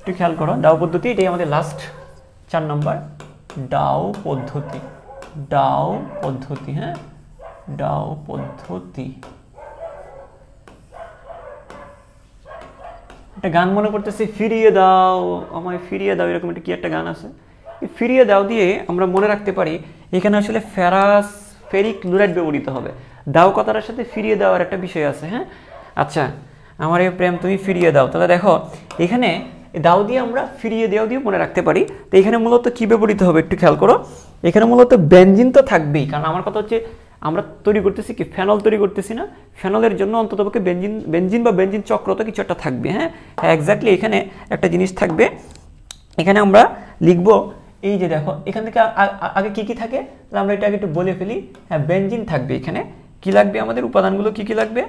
একটু খেয়াল করো, ডাউ পদ্ধতি এটাই আমাদের লাস্ট 4 নম্বর, ডাউ পদ্ধতি, ডাউ পদ্ধতি। হ্যাঁ, ডাউ পদ্ধতি। একটা গান মনে করতেছি, ফিরিয়ে দাও আমায় ফিরিয়ে দাও, এরকম একটা কি একটা গান আছে। এই ফিরিয়ে দাও দিয়ে আমরা মনে রাখতে পারি এখানে আসলে ফেরিক ক্লোরাইড ব্যবহৃত হবে। দাও কথাটার সাথে ফিরিয়ে দেওয়ার একটা বিষয় আছে। হ্যাঁ, আচ্ছা, আমার এই প্রেম তুমি ফিরিয়ে দাও, তাহলে দেখো এখানে দাও দিয়ে আমরা ফিরিয়ে দেওয়া দিয়ে মনে রাখতে পারি। তো এখানে মূলত কি ব্যবহৃত হবে একটু খেয়াল করো, এখানে মূলত বেনজিন তো থাকবেই, কারণ আমার কথা হচ্ছে আমরা তৈরি করতেছি কি, ফেনল তৈরি করতেছি না, ফেনলের জন্য অন্ততপক্ষে বেনজিন বা বেনজিন চক্র তো কিছু একটা থাকবে। হ্যাঁ হ্যাঁ, এক্স্যাক্টলি এখানে একটা জিনিস থাকবে। এখানে আমরা লিখবো, এই যে দেখো এখান থেকে আগে কি কি থাকে, তাহলে আমরা এটা আগে একটু বলে ফেলি। হ্যাঁ, বেনজিন থাকবে এখানে, কি লাগবে আমাদের, উপাদানগুলো কি কি লাগবে,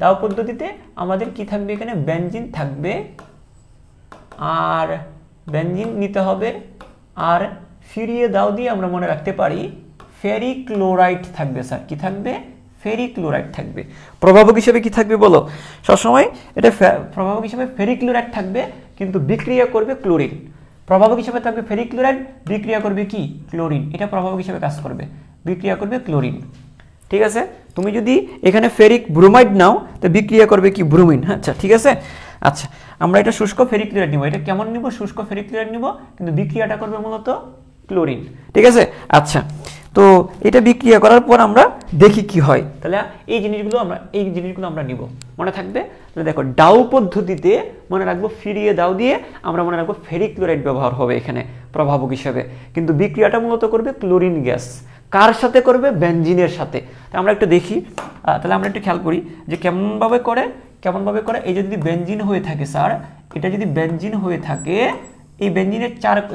দাও পদ্ধতিতে আমাদের কি থাকবে, এখানে বেনজিন থাকবে, আর বেনজিন নিতে হবে, আর ফিরিয়ে দাও দিয়ে আমরা মনে রাখতে পারি ফেরিক ক্লোরাইড থাকবে স্যার, কি থাকবে, ফেরিক ক্লোরাইড থাকবে। প্রভাবক হিসেবে কি থাকবে বলো, সবসময় এটা প্রভাবক হিসেবে ফেরিক ক্লোরাইড থাকবে, কিন্তু বিক্রিয়া করবে ক্লোরিন। প্রভাবক হিসেবে থাকবে ফেরিক ক্লোরাইড, বিক্রিয়া করবে কি, ক্লোরিন। এটা প্রভাবক হিসেবে কাজ করবে, বিক্রিয়া করবে ক্লোরিন। ঠিক আছে, তুমি যদি এখানে ফেরিক ব্রোমাইড নাও তো বিক্রিয়া করবে কি, ব্রোমিন। আচ্ছা ঠিক আছে। আচ্ছা আমরা এটা শুষ্ক ফেরিক ক্লোরাইড নিব, এটা কেমন নিব, শুষ্ক ফেরিক ক্লোরাইড নিব, কিন্তু বিক্রিয়াটা করবে মূলত ক্লোরিন। ঠিক আছে। আচ্ছা তো এটা বিক্রিয়া করার পর আমরা দেখি কি হয়, তাহলে এই জিনিসগুলো আমরা নিব, মনে থাকবে। তাহলে দেখো ডাউ পদ্ধতিতে মনে রাখবো ফিরিয়ে দাও দিয়ে আমরা মনে রাখবো ফেরিক ক্লোরাইড ব্যবহার হবে এখানে প্রভাবক হিসেবে, কিন্তু বিক্রিয়াটা মূলত করবে ক্লোরিন গ্যাস। কার সাথে করবে, বেনজিনের সাথে। তাহলে আমরা একটু দেখি, তাহলে আমরা একটু খেয়াল করি যে কেমনভাবে করে। এই যে যদি বেনজিন হয়ে থাকে স্যার, এটা যদি বেনজিন হয়ে থাকে, এই বেনজিনের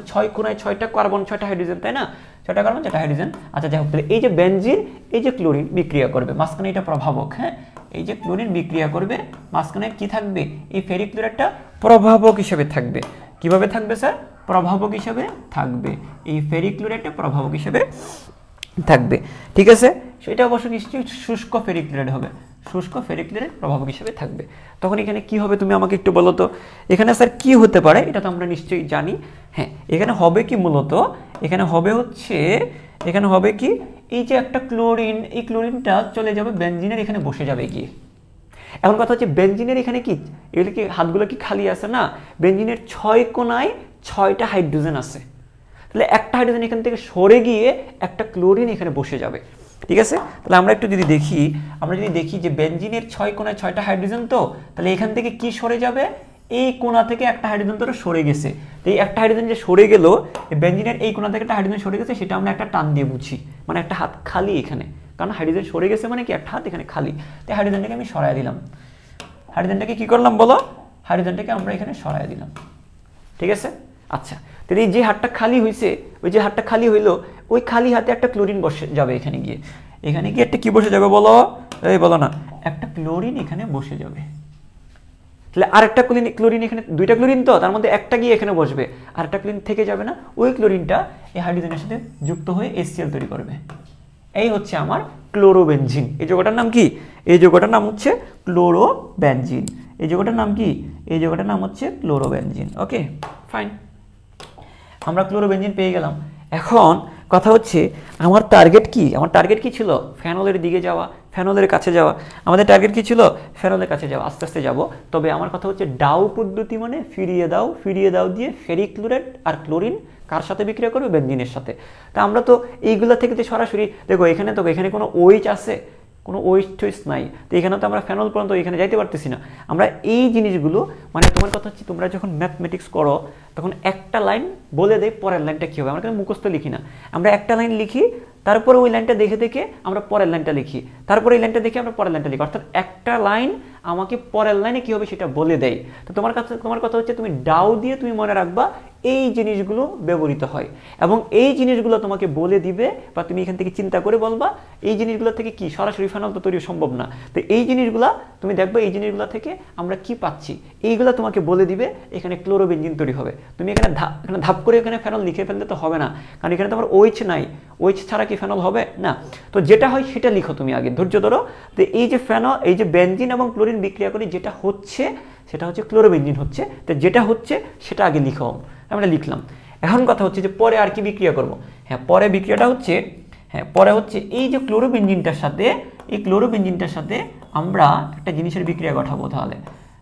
6 কোণায় 6টা কার্বন 6টা হাইড্রোজেন, তাই না, 6টা কার্বন 6টা হাইড্রোজেন। আচ্ছা যাই হোক, তাহলে এই যে বেনজিন, এই যে ক্লোরিন বিক্রিয়া করবে, মাঝখানে এটা প্রভাবক। হ্যাঁ, এই যে ক্লোরিন বিক্রিয়া করবে, মাঝখানে কি থাকবে, এই ফেরিক ক্লোরাইডটা প্রভাবক হিসেবে থাকবে। কিভাবে থাকবে স্যার, প্রভাবক হিসেবে থাকবে, এই ফেরিক ক্লোরাইডটা প্রভাবক হিসেবে থাকবে। ঠিক আছে, সেটা অবশ্য নিশ্চয়ই শুষ্ক ফেরিক ক্লোরাইড হবে, শুষ্ক ফেরিক ক্লোরাইড প্রভাবক হিসেবে থাকবে। তখন এখানে কি হবে তুমি আমাকে একটু বলো তো, এখানে স্যার কি হতে পারে, এটা তো আমরা নিশ্চয়ই জানি। হ্যাঁ, এখানে হবে কি মূলত, এখানে হবে কি, এই যে একটা ক্লোরিন, এই ক্লোরিনটা চলে যাবে বেনজিনের এখানে বসে যাবে গিয়ে। এখন কথা হচ্ছে বেনজিনের এখানে কি, এগুলো কি হাতগুলো কি খালি আছে না, বেনজিনের 6 কোণায় 6টা হাইড্রোজেন আছে, তাহলে একটা হাইড্রোজেন এখান থেকে সরে গিয়ে একটা ক্লোরিন এখানে বসে যাবে। ঠিক আছে, তাহলে আমরা যদি দেখি যে বেনজিনের 6 কোণায় 6টা হাইড্রোজেন, তো তাহলে এখান থেকে কি সরে যাবে, এই কোণা থেকে একটা হাইড্রোজেন তো সরে গেছে, তো এই একটা হাইড্রোজেন যে সরে গেল, বেনজিনের এই কোণা থেকে একটা হাইড্রোজেন সরে গেছে, সেটা আমরা একটা টান দিয়ে বুঝি, মানে একটা হাত খালি এখানে, কারণ হাইড্রোজেন সরে গেছে মানে কি, একটা হাত এখানে খালি। তো হাইড্রোজেনটাকে আমি সরাই দিলাম, হাইড্রোজেনটাকে কি করলাম বলো, হাইড্রোজেনটাকে আমরা এখানে সরাই দিলাম। ঠিক আছে। আচ্ছা, তাহলে যে হাতটা খালি হয়েছে, ওই যে হাতটা খালি হইলো, ওই খালি হাতে একটা ক্লোরিন বসে যাবে এখানে গিয়ে একটা কি বসে যাবে বলো, এই বলো না, একটা ক্লোরিন এখানে বসে যাবে। তাহলে আরেকটা ক্লোরিন এখানে, 2টা ক্লোরিন, তো তার মধ্যে একটা গিয়ে এখানে বসবে, আর একটা ক্লোরিন থেকে যাবে না, ওই ক্লোরিনটা এই হাইড্রোজেনের সাথে যুক্ত হয়ে HCl তৈরি করবে। এই হচ্ছে আমার ক্লোরোবেনজিন। এই যৌগটার নাম কি, এই যৌগটার নাম হচ্ছে ক্লোরোবেনজিন। এই যৌগটার নাম কি, এই যৌগটার নাম হচ্ছে ক্লোরোবেনজিন। ওকে ফাইন, আমরা ক্লোরোবেনজিন পেয়ে গেলাম। এখন কথা হচ্ছে আমার টার্গেট কি ছিল, ফেনলের দিকে যাওয়া, ফেনলের কাছে যাওয়া। আমাদের টার্গেট কি ছিল, ফেনলের কাছে যাওয়া, আস্তে আস্তে যাব। তবে আমার কথা হচ্ছে ডাউ পদ্ধতি মানে ফিরিয়ে দাও দিয়ে ফেরিক ক্লোরাইড আর ক্লোরিন কার সাথে বিক্রিয়া করবে, বেনজিনের সাথে। তা আমরা তো এইগুলা থেকে তো সরাসরি দেখো, এখানে কোনো OH আছে, কোনো OH নাই, তো এখানে তো আমরা ফেনল পর্যন্ত এখানে যাইতে পারতেছি না। আমরা এই জিনিসগুলো, মানে তোমার কথা হচ্ছে তোমরা যখন ম্যাথমেটিক্স করো তখন একটা লাইন বলে দেয় পরের লাইনটা কী হবে, আমরা কিন্তু মুখস্থ লিখি না, আমরা একটা লাইন লিখি, তারপরে ওই লাইনটা দেখে আমরা পরের লাইনটা লিখি, তারপরে এই লাইনটা দেখে আমরা পরের লাইনটা লিখি, অর্থাৎ একটা লাইন আমাকে পরের লাইনে কী হবে সেটা বলে দেয়। তো তোমার কথা হচ্ছে তুমি ডাউ দিয়ে তুমি মনে রাখবা এই জিনিসগুলো ব্যবহৃত হয়, এবং এই জিনিসগুলো তোমাকে বলে দিবে, বা তুমি এখান থেকে চিন্তা করে বলবা এই জিনিসগুলো থেকে কি সরাসরি ফেনল তো তৈরি সম্ভব না, তো এই জিনিসগুলা তুমি দেখবে, এই জিনিসগুলো থেকে আমরা কি পাচ্ছি, এইগুলো তোমাকে বলে দিবে এখানে ক্লোরোবেনজিন তৈরি হবে। তুমি এখানে ধাপ করে এখানে ফেনল লিখে ফেললে তো হবে না, কারণ এখানে তোমার OH নাই, OH ছাড়া কি ফেনল হবে না। তো যেটা হয় সেটা লিখো তুমি আগে, ধৈর্য ধরো। তো এই যে ফেনল, এই যে বেনজিন এবং ক্লোরিন বিক্রিয়া করে যেটা হচ্ছে সেটা হচ্ছে ক্লোরোবেনজিন হচ্ছে, তো যেটা হচ্ছে সেটা আগে লিখো, আমরা লিখলাম। এখন কথা হচ্ছে যে পরে আর কি বিক্রিয়া করব। হ্যাঁ, পরে বিক্রিয়াটা হচ্ছে, পরে হচ্ছে এই যে ক্লোরোবেনজিনটার সাথে, এই ক্লোরোবেনজিনটার সাথে আমরা একটা জিনিসের বিক্রিয়া ঘটাবো। তাহলে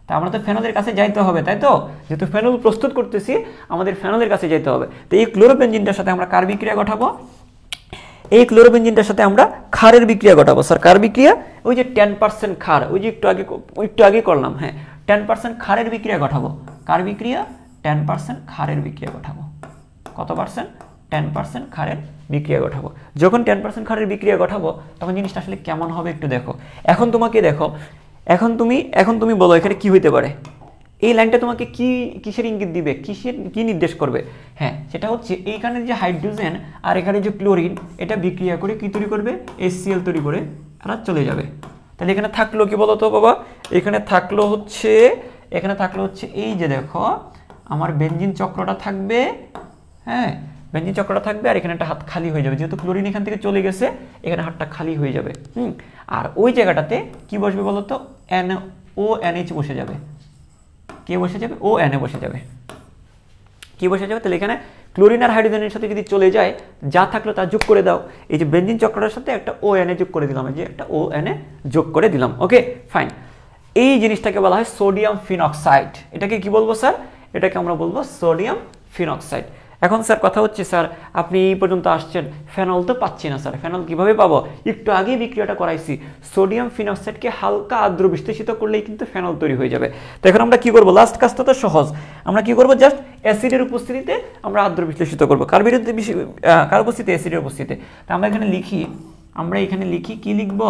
তা আমরা তো ফেনলের কাছে যাইতে হবে, তাই তো, যেহেতু ফেনল প্রস্তুত করতেছি আমাদের ফেনলের কাছে যাইতে হবে। তো এই ক্লোরোবেনজিনটার সাথে আমরা কার বিক্রিয়া ঘটাবো, এই ক্লোরোবেনজিনটার সাথে আমরা ক্ষারের বিক্রিয়া ঘটাবো। স্যার কার বিক্রিয়া, ওই যে 10% ক্ষার, ওই যে একটু আগে করলাম। হ্যাঁ, 10% ক্ষারের বিক্রিয়া ঘটাবো। কার বিক্রিয়া, 10% ক্ষারের বিক্রিয়া ঘটাবো। কত পার্সেন্ট, 10% ক্ষারের বিক্রিয়া ঘটাবো। যখন 10% ক্ষারের বিক্রিয়া ঘটাবো তখন জিনিসটা আসলে কেমন হবে একটু দেখো। এখন তুমি বলো এখানে কি হইতে পারে, এই লাইনটা তোমাকে কিসের ইঙ্গিত দিবে, কি নির্দেশ করবে। হ্যাঁ, সেটা হচ্ছে এইখানে যে হাইড্রোজেন আর এখানে যে ক্লোরিন, এটা বিক্রিয়া করে কি তৈরি করবে, HCl তৈরি করে এরা চলে যাবে। তাহলে এখানে থাকলো কি বলতো বাবা, এখানে থাকলো হচ্ছে এই যে দেখো আমার বেনজিন চক্রটা থাকবে, হ্যাঁ বেনজিন চক্রটা থাকবে, আর এখানে একটা হাত খালি হয়ে যাবে, যেহেতু ক্লোরিন এখান থেকে চলে গেছে এখানে হাতটা খালি হয়ে যাবে। আর ওই জায়গাটাতে কি বসবে বলতো, NONH বসে যাবে। কে বসে যাবে? ONA বসে যাবে। কি বসে যাবে? তাহলে এখানে ক্লোরিন আর হাইড্রোজেনের সাথে যদি চলে যায়, যা থাকলো তা যোগ করে দাও। এই যে বেনজিন চক্রটার সাথে একটা ONA যোগ করে দিলাম, এই যে একটা ONA যোগ করে দিলাম। Okay fine. এই জিনিসটাকে বলা হয় সোডিয়াম ফিনক্সাইড। এটাকে কি বলবো স্যার? এটাকে আমরা বলবো সোডিয়াম ফিনক্সাইড। এখন স্যার কথা হচ্ছে, স্যার আপনি এই পর্যন্ত আসছেন, ফেনল তো পাচ্ছি না স্যার, ফেনল কিভাবে পাবো? একটু আগেই বিক্রিয়াটা করাইছি, সোডিয়াম ফিনক্সাইডকে হালকা আর্দ্র বিশ্লেষিত করলেই কিন্তু ফেনল তৈরি হয়ে যাবে। তো এখন আমরা কি করবো? লাস্ট কাজটা তো সহজ, আমরা কি করবো? জাস্ট অ্যাসিডের উপস্থিতিতে আমরা আর্দ্র বিশ্লেষিত করবো। কার বিরুদ্ধে? কার উপস্থিতি? অ্যাসিডের উপস্থিতিতে। তা আমরা এখানে লিখি, কি লিখবো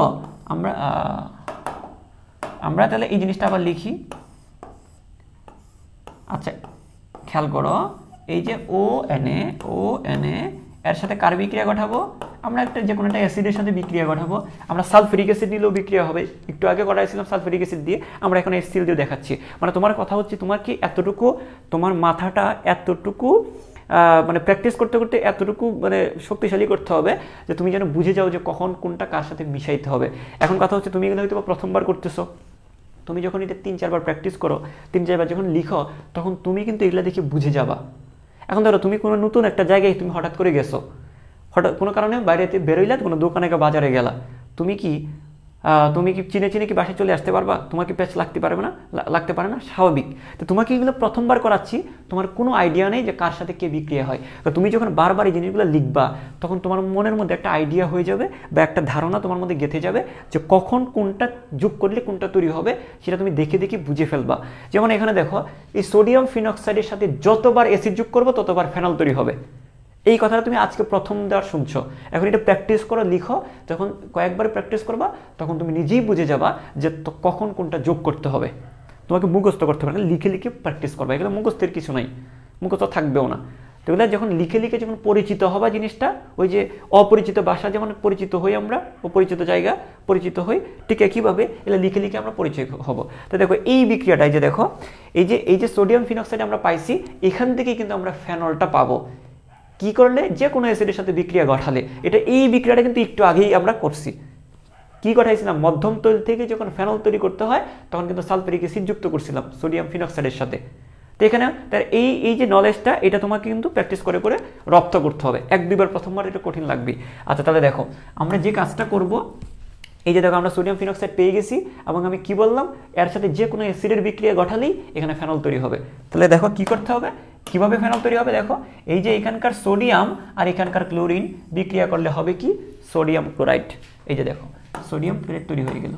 আমরা তাহলে এই জিনিসটা আবার লিখি। আচ্ছা খেয়াল করো, এই যে ONA এর সাথে কার বিক্রিয়া ঘটাবো? আমরা একটা যে কোনো একটা অ্যাসিডের সাথে বিক্রিয়া ঘটাবো। আমরা সালফিউরিক অ্যাসিড নিলেও বিক্রিয়া হবে, একটু আগে করাইছিলাম সালফিউরিক অ্যাসিড দিয়ে, আমরা এখন HCl দিয়ে দেখাচ্ছি। মানে তোমার কথা হচ্ছে, তোমার কি এতটুকু, তোমার মাথাটা এতটুকু মানে প্র্যাকটিস করতে করতে এতটুকু মানে শক্তিশালী করতে হবে যে তুমি যেন বুঝে যাও যে কখন কোনটা কার সাথে মিশাইতে হবে। এখন কথা হচ্ছে, তুমি এগুলো হয়তো প্রথমবার করতেছো, তুমি যখন এটা 3-4 বার প্র্যাকটিস করো, 3-4 বার যখন লিখো, তখন তুমি কিন্তু এগুলো দেখে বুঝে যাবা। এখন ধরো তুমি কোনো নতুন একটা জায়গায় তুমি হঠাৎ করে গেছো, হঠাৎ কোনো কারণে বাইরেতে বেরোইলা, কোনো দোকানে বা বাজারে গেলা, তুমি কি চিনে কি বাসায় চলে আসতে পারবা? তোমার কি প্যাচ লাগতে পারে না? স্বাভাবিক। তো তোমাকে এগুলো প্রথমবার করাচ্ছি, তোমার কোনো আইডিয়া নেই যে কার সাথে কে বিক্রিয়া হয়। তো তুমি যখন বারবার এই জিনিসগুলো লিখবা, তখন তোমার মনের মধ্যে একটা আইডিয়া হয়ে যাবে বা একটা ধারণা তোমার মধ্যে গেঁথে যাবে যে কখন কোনটা যোগ করলে কোনটা তৈরি হবে, সেটা তুমি দেখে বুঝে ফেলবা। যেমন এখানে দেখো, এই সোডিয়াম ফিনক্সাইডের সাথে যতবার অ্যাসিড যোগ করবো ততবার ফেনল তৈরি হবে। এই কথাটা তুমি আজকে প্রথমবার শুনছো, এখন এটা প্র্যাকটিস করো, লিখো, যখন কয়েকবার প্র্যাকটিস করবা তখন তুমি নিজেই বুঝে যাবা যে কখন কোনটা যোগ করতে হবে। তোমাকে মুখস্থ করতে হবে, লিখে প্র্যাকটিস করবা, এগুলো মুখস্থের কিছু নাই, মুখস্থ থাকবেও না। তো এগুলো যখন লিখে যখন পরিচিত হবা জিনিসটা, ওই যে অপরিচিত ভাষা যেমন পরিচিত হই আমরা, অপরিচিত জায়গা পরিচিত হই, ঠিক একইভাবে এগুলো লিখে আমরা পরিচয় হব। তো দেখো এই বিক্রিয়াটাই যে দেখো, এই যে সোডিয়াম ফিনক্সাইড আমরা পাইছি, এখান থেকেই কিন্তু আমরা ফেনলটা পাবো। কি করলে? যে কোনো অ্যাসিডের সাথে বিক্রিয়া ঘটালে। এই বিক্রিয়াটা কিন্তু একটু আগেই আমরা করছি। কি ঘটাইছিলাম? মধ্যম তৈল থেকে যখন ফেনল তৈরি করতে হয়, তখন কিন্তু সালফিউরিক অ্যাসিড যুক্ত করছিলাম সোডিয়াম ফিনক্সাইডের সাথে। তো এখানে তার এই যে নলেজটা, এটা তোমাকে কিন্তু প্র্যাকটিস করে রপ্ত করতে হবে। 1-2 বার প্রথমবার এটা কঠিন লাগবে। আচ্ছা তাহলে দেখো, আমরা যে কাজটা করব, এই যে দেখো আমরা সোডিয়াম ফিনক্সাইড পেয়ে গেছি, এবং আমি কি বললাম, এর সাথে যে কোনো অ্যাসিডের বিক্রিয়া ঘটালেই এখানে ফেনল তৈরি হবে। তাহলে দেখো কি করতে হবে, কিভাবে ফেনল তৈরি হবে। দেখো এই যে এখানকার সোডিয়াম আর এখানকার ক্লোরিন বিক্রিয়া করলে হবে কি? Sodium chloride. এই যে দেখো সোডিয়াম ক্লোরাইড তৈরি হয়ে গেল।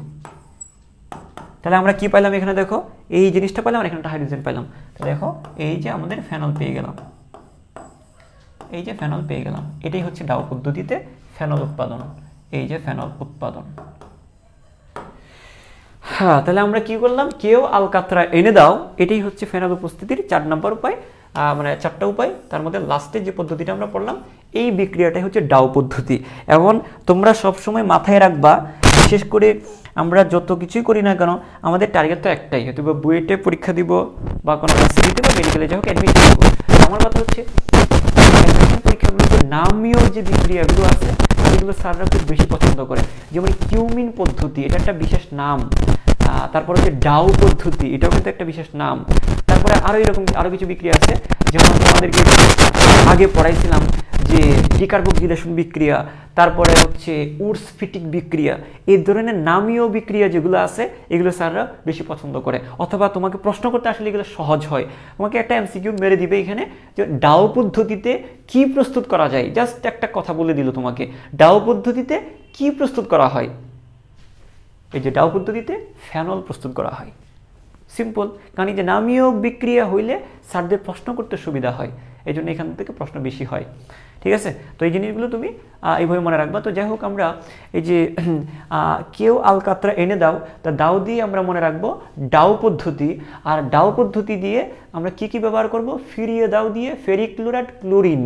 তাহলে আমরা কি পাইলাম? এখানে দেখো এই জিনিসটা পাইলাম, আর এখানে হাইড্রোজেন পাইলাম। তো দেখো এই যে আমাদের ফেনল পেয়ে গেলাম, এটাই হচ্ছে ডাউ পদ্ধতিতে ফেনল উৎপাদন। এই যে ফেনল উৎপাদন। হ্যাঁ, তাহলে আমরা কি করলাম? কেউ আলকাতরা এনে দাও, এটাই হচ্ছে ফেনল উপস্থিতির 4 নম্বর উপায়, মানে 4টা উপায়। তার মধ্যে লাস্টের যে পদ্ধতিটা আমরা পড়লাম, এই বিক্রিয়াটাই হচ্ছে ডাউ পদ্ধতি। এখন তোমরা সবসময় মাথায় রাখবা, বিশেষ করে আমরা যত কিছুই করি না কেন, আমাদের টার্গেট তো একটাই, হয়তো বুয়েটে পরীক্ষা দিব বা কোনো ভার্সিটিতে বা মেডিকেলে যাই হোক অ্যাডমিশন দিব। আমার কথা হচ্ছে পরীক্ষাগুলোতে নামীয় যে বিক্রিয়াগুলো আছে, এগুলো স্যাররা খুব বেশি পছন্দ করে। যেমন কিউমিন পদ্ধতি, এটা একটা বিশেষ নাম। তারপর হচ্ছে ডাউ পদ্ধতি, এটাও কিন্তু একটা বিশেষ নাম। তারপরে আরো কিছু বিক্রিয়া আছে, যেমন আমাদেরকে আগে পড়াইছিলাম যে ডিকার্বক্সিলেশন বিক্রিয়া, তারপরে হচ্ছে উডস-ফিটিক বিক্রিয়া। এই ধরনের নামীয় বিক্রিয়া যেগুলো আছে, এগুলো স্যাররা বেশি পছন্দ করে। অথবা তোমাকে প্রশ্ন করতে আসলে এগুলো সহজ হয়, তোমাকে একটা এমসিকিউ মেরে দিবে এখানে যে ডাউ পদ্ধতিতে কি প্রস্তুত করা যায়। জাস্ট একটা কথা বলে দিল তোমাকে, ডাউ পদ্ধতিতে কি প্রস্তুত করা হয়। এই যে ডাউ পদ্ধতিতে ফেনল প্রস্তুত করা হয়। সিম্পল, কারণ এই যে নামীয় বিক্রিয়া হইলে স্যারদের প্রশ্ন করতে সুবিধা হয়, এই জন্য এখান থেকে প্রশ্ন বেশি হয়। ঠিক আছে, তো এই জিনিসগুলো তুমি এইভাবে মনে রাখবা। তো যাই হোক, আমরা এই যে কেউ আলকাতরা এনে দাও, তা দাও দিয়ে আমরা মনে রাখবো ডাউ পদ্ধতি। আর ডাউ পদ্ধতি দিয়ে আমরা কি ব্যবহার করব? ফিরিয়ে দাও দিয়ে ফেরিক ক্লোরাইড ক্লোরিন।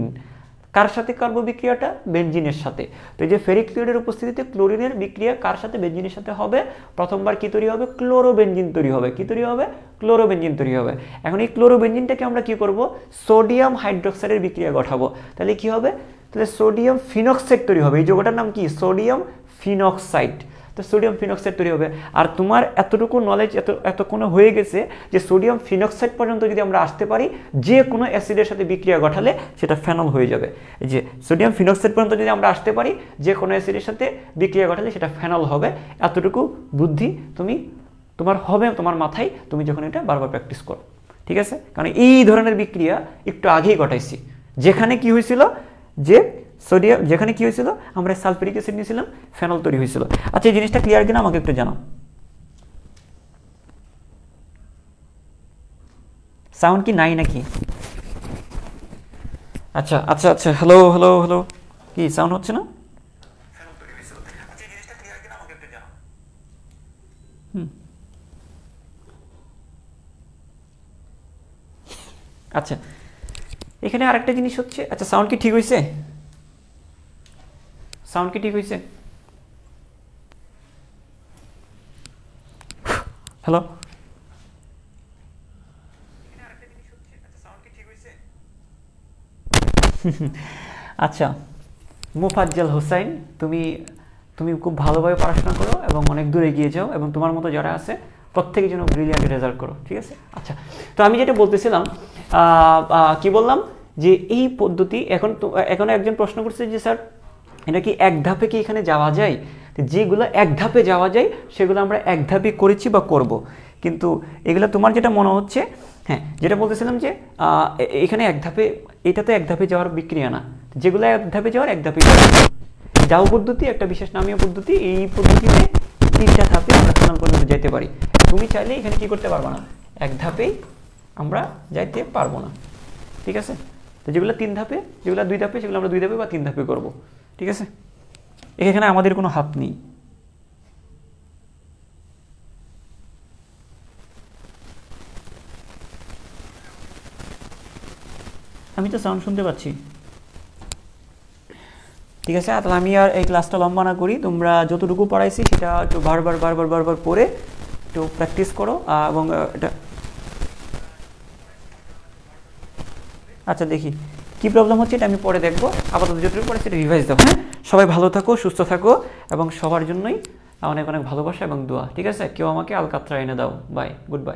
কার সাথে করব বিক্রিয়াটা? বেনজিনের সাথে। তো এই যে ফেরিক ক্লোরাইডের উপস্থিতিতে ক্লোরিনের বিক্রিয়া কার সাথে? বেনজিনের সাথে হবে। প্রথমবার কি তৈরি হবে? ক্লোরোবেনজিন তৈরি হবে। কি তৈরি হবে? ক্লোরোবেনজিন তৈরি হবে। এখন এই ক্লোরোবেনজিনটাকে আমরা কি করব? সোডিয়াম হাইড্রোক্সাইডের বিক্রিয়া ঘটাবো। তাহলে কি হবে? তাহলে সোডিয়াম ফিনক্সাইড তৈরি হবে। এই যৌগটার নাম কি? সোডিয়াম ফিনক্সাইড। তো সোডিয়াম ফিনক্সাইড তৈরি হবে। আর তোমার এতটুকু নলেজ এতক্ষণ হয়ে গেছে যে সোডিয়াম ফিনক্সাইড পর্যন্ত যদি আমরা আসতে পারি, যে কোনো অ্যাসিডের সাথে বিক্রিয়া ঘটালে সেটা ফেনল হয়ে যাবে। এই যে সোডিয়াম ফিনক্সাইড পর্যন্ত যদি আমরা আসতে পারি, যে কোনো অ্যাসিডের সাথে বিক্রিয়া ঘটালে সেটা ফেনল হবে। এতটুকু বুদ্ধি তোমার হবে তোমার মাথায়, তুমি যখন এটা বারবার প্র্যাকটিস করো। ঠিক আছে? কারণ এই ধরনের বিক্রিয়া একটু আগেই ঘটাইছি, যেখানে কি হয়েছিল যে সোডিয়াম, যেখানে কি হয়েছিল আমরা সালফিউরিক অ্যাসিড নিয়েছিলাম, ফেনল তৈরি হয়েছিল। আচ্ছা, এই জিনিসটা ক্লিয়ার কিনা আমাকে একটু জানাও। সাউন্ড কি নাই নাকি? আচ্ছা আচ্ছা আচ্ছা, হ্যালো হ্যালো হ্যালো, কি সাউন্ড হচ্ছে না? আচ্ছা, এখানে আরেকটা জিনিস হচ্ছে, আচ্ছা সাউন্ড কি ঠিক হয়েছে? সাউন্ড কি ঠিক হয়েছে? হ্যালো, আচ্ছা মোফাজ্জল হোসাইন, তুমি খুব ভালোভাবে পড়াশোনা করো এবং অনেক দূরে এগিয়ে যাও, এবং তোমার মতো যারা আছে প্রত্যেকের জন্য ব্রিলিয়ান্ট রেজাল্ট করো। ঠিক আছে? আচ্ছা, তো আমি যেটা বলতেছিলাম, কি বললাম যে এই পদ্ধতি, এখন একজন প্রশ্ন করছে যে স্যার এটা কি এক ধাপে কি এখানে যাওয়া যায়? যেগুলো এক ধাপে যাওয়া যায় সেগুলো আমরা এক ধাপে করেছি বা করব, কিন্তু এগুলো তোমার যেটা মনে হচ্ছে, হ্যাঁ যেটা বলতেছিলাম যে এখানে এক ধাপে, এটা তো এক ধাপে যাওয়ার বিক্রিয়া না, যেগুলো এক ধাপে যাওয়ার এক ধাপে যাও পদ্ধতি একটা বিশেষ নামীয় পদ্ধতি। এই পদ্ধতিতে 3টা ধাপে আমরা ফেনল পর্যন্ত যেতে পারি। তুমি চাইলে এখানে কি করতে পারবো না, এক ধাপেই আমরা যাইতে পারবো না। ঠিক আছে? তো যেগুলো 3 ধাপে, যেগুলো 2 ধাপে, সেগুলো আমরা 2 ধাপে বা 3 ধাপে করব। ঠিক আছে? এখানে আমাদের কোনো হাত নেই। আমি তো সাউন্ড শুনতে পাচ্ছি। ঠিক আছে, তাহলে আমি আর এই ক্লাসটা লম্বা না করি, তোমরা যতটুকু পড়াইছি সেটা একটু বারবার পড়ে একটু প্র্যাকটিস করো, এবং এটা আচ্ছা দেখি কি প্রবলেম হচ্ছে, এটা আমি পরে দেখবো। আপাতত যতটুকু পড়ে সেটা রিভাইজ দেবো। হ্যাঁ, সবাই ভালো থাকো, সুস্থ থাকো, এবং সবার জন্যই অনেক অনেক ভালোবাসা এবং দোয়া। ঠিক আছে? কেউ আমাকে আলকাতরা এনে দাও। Bye, good bye.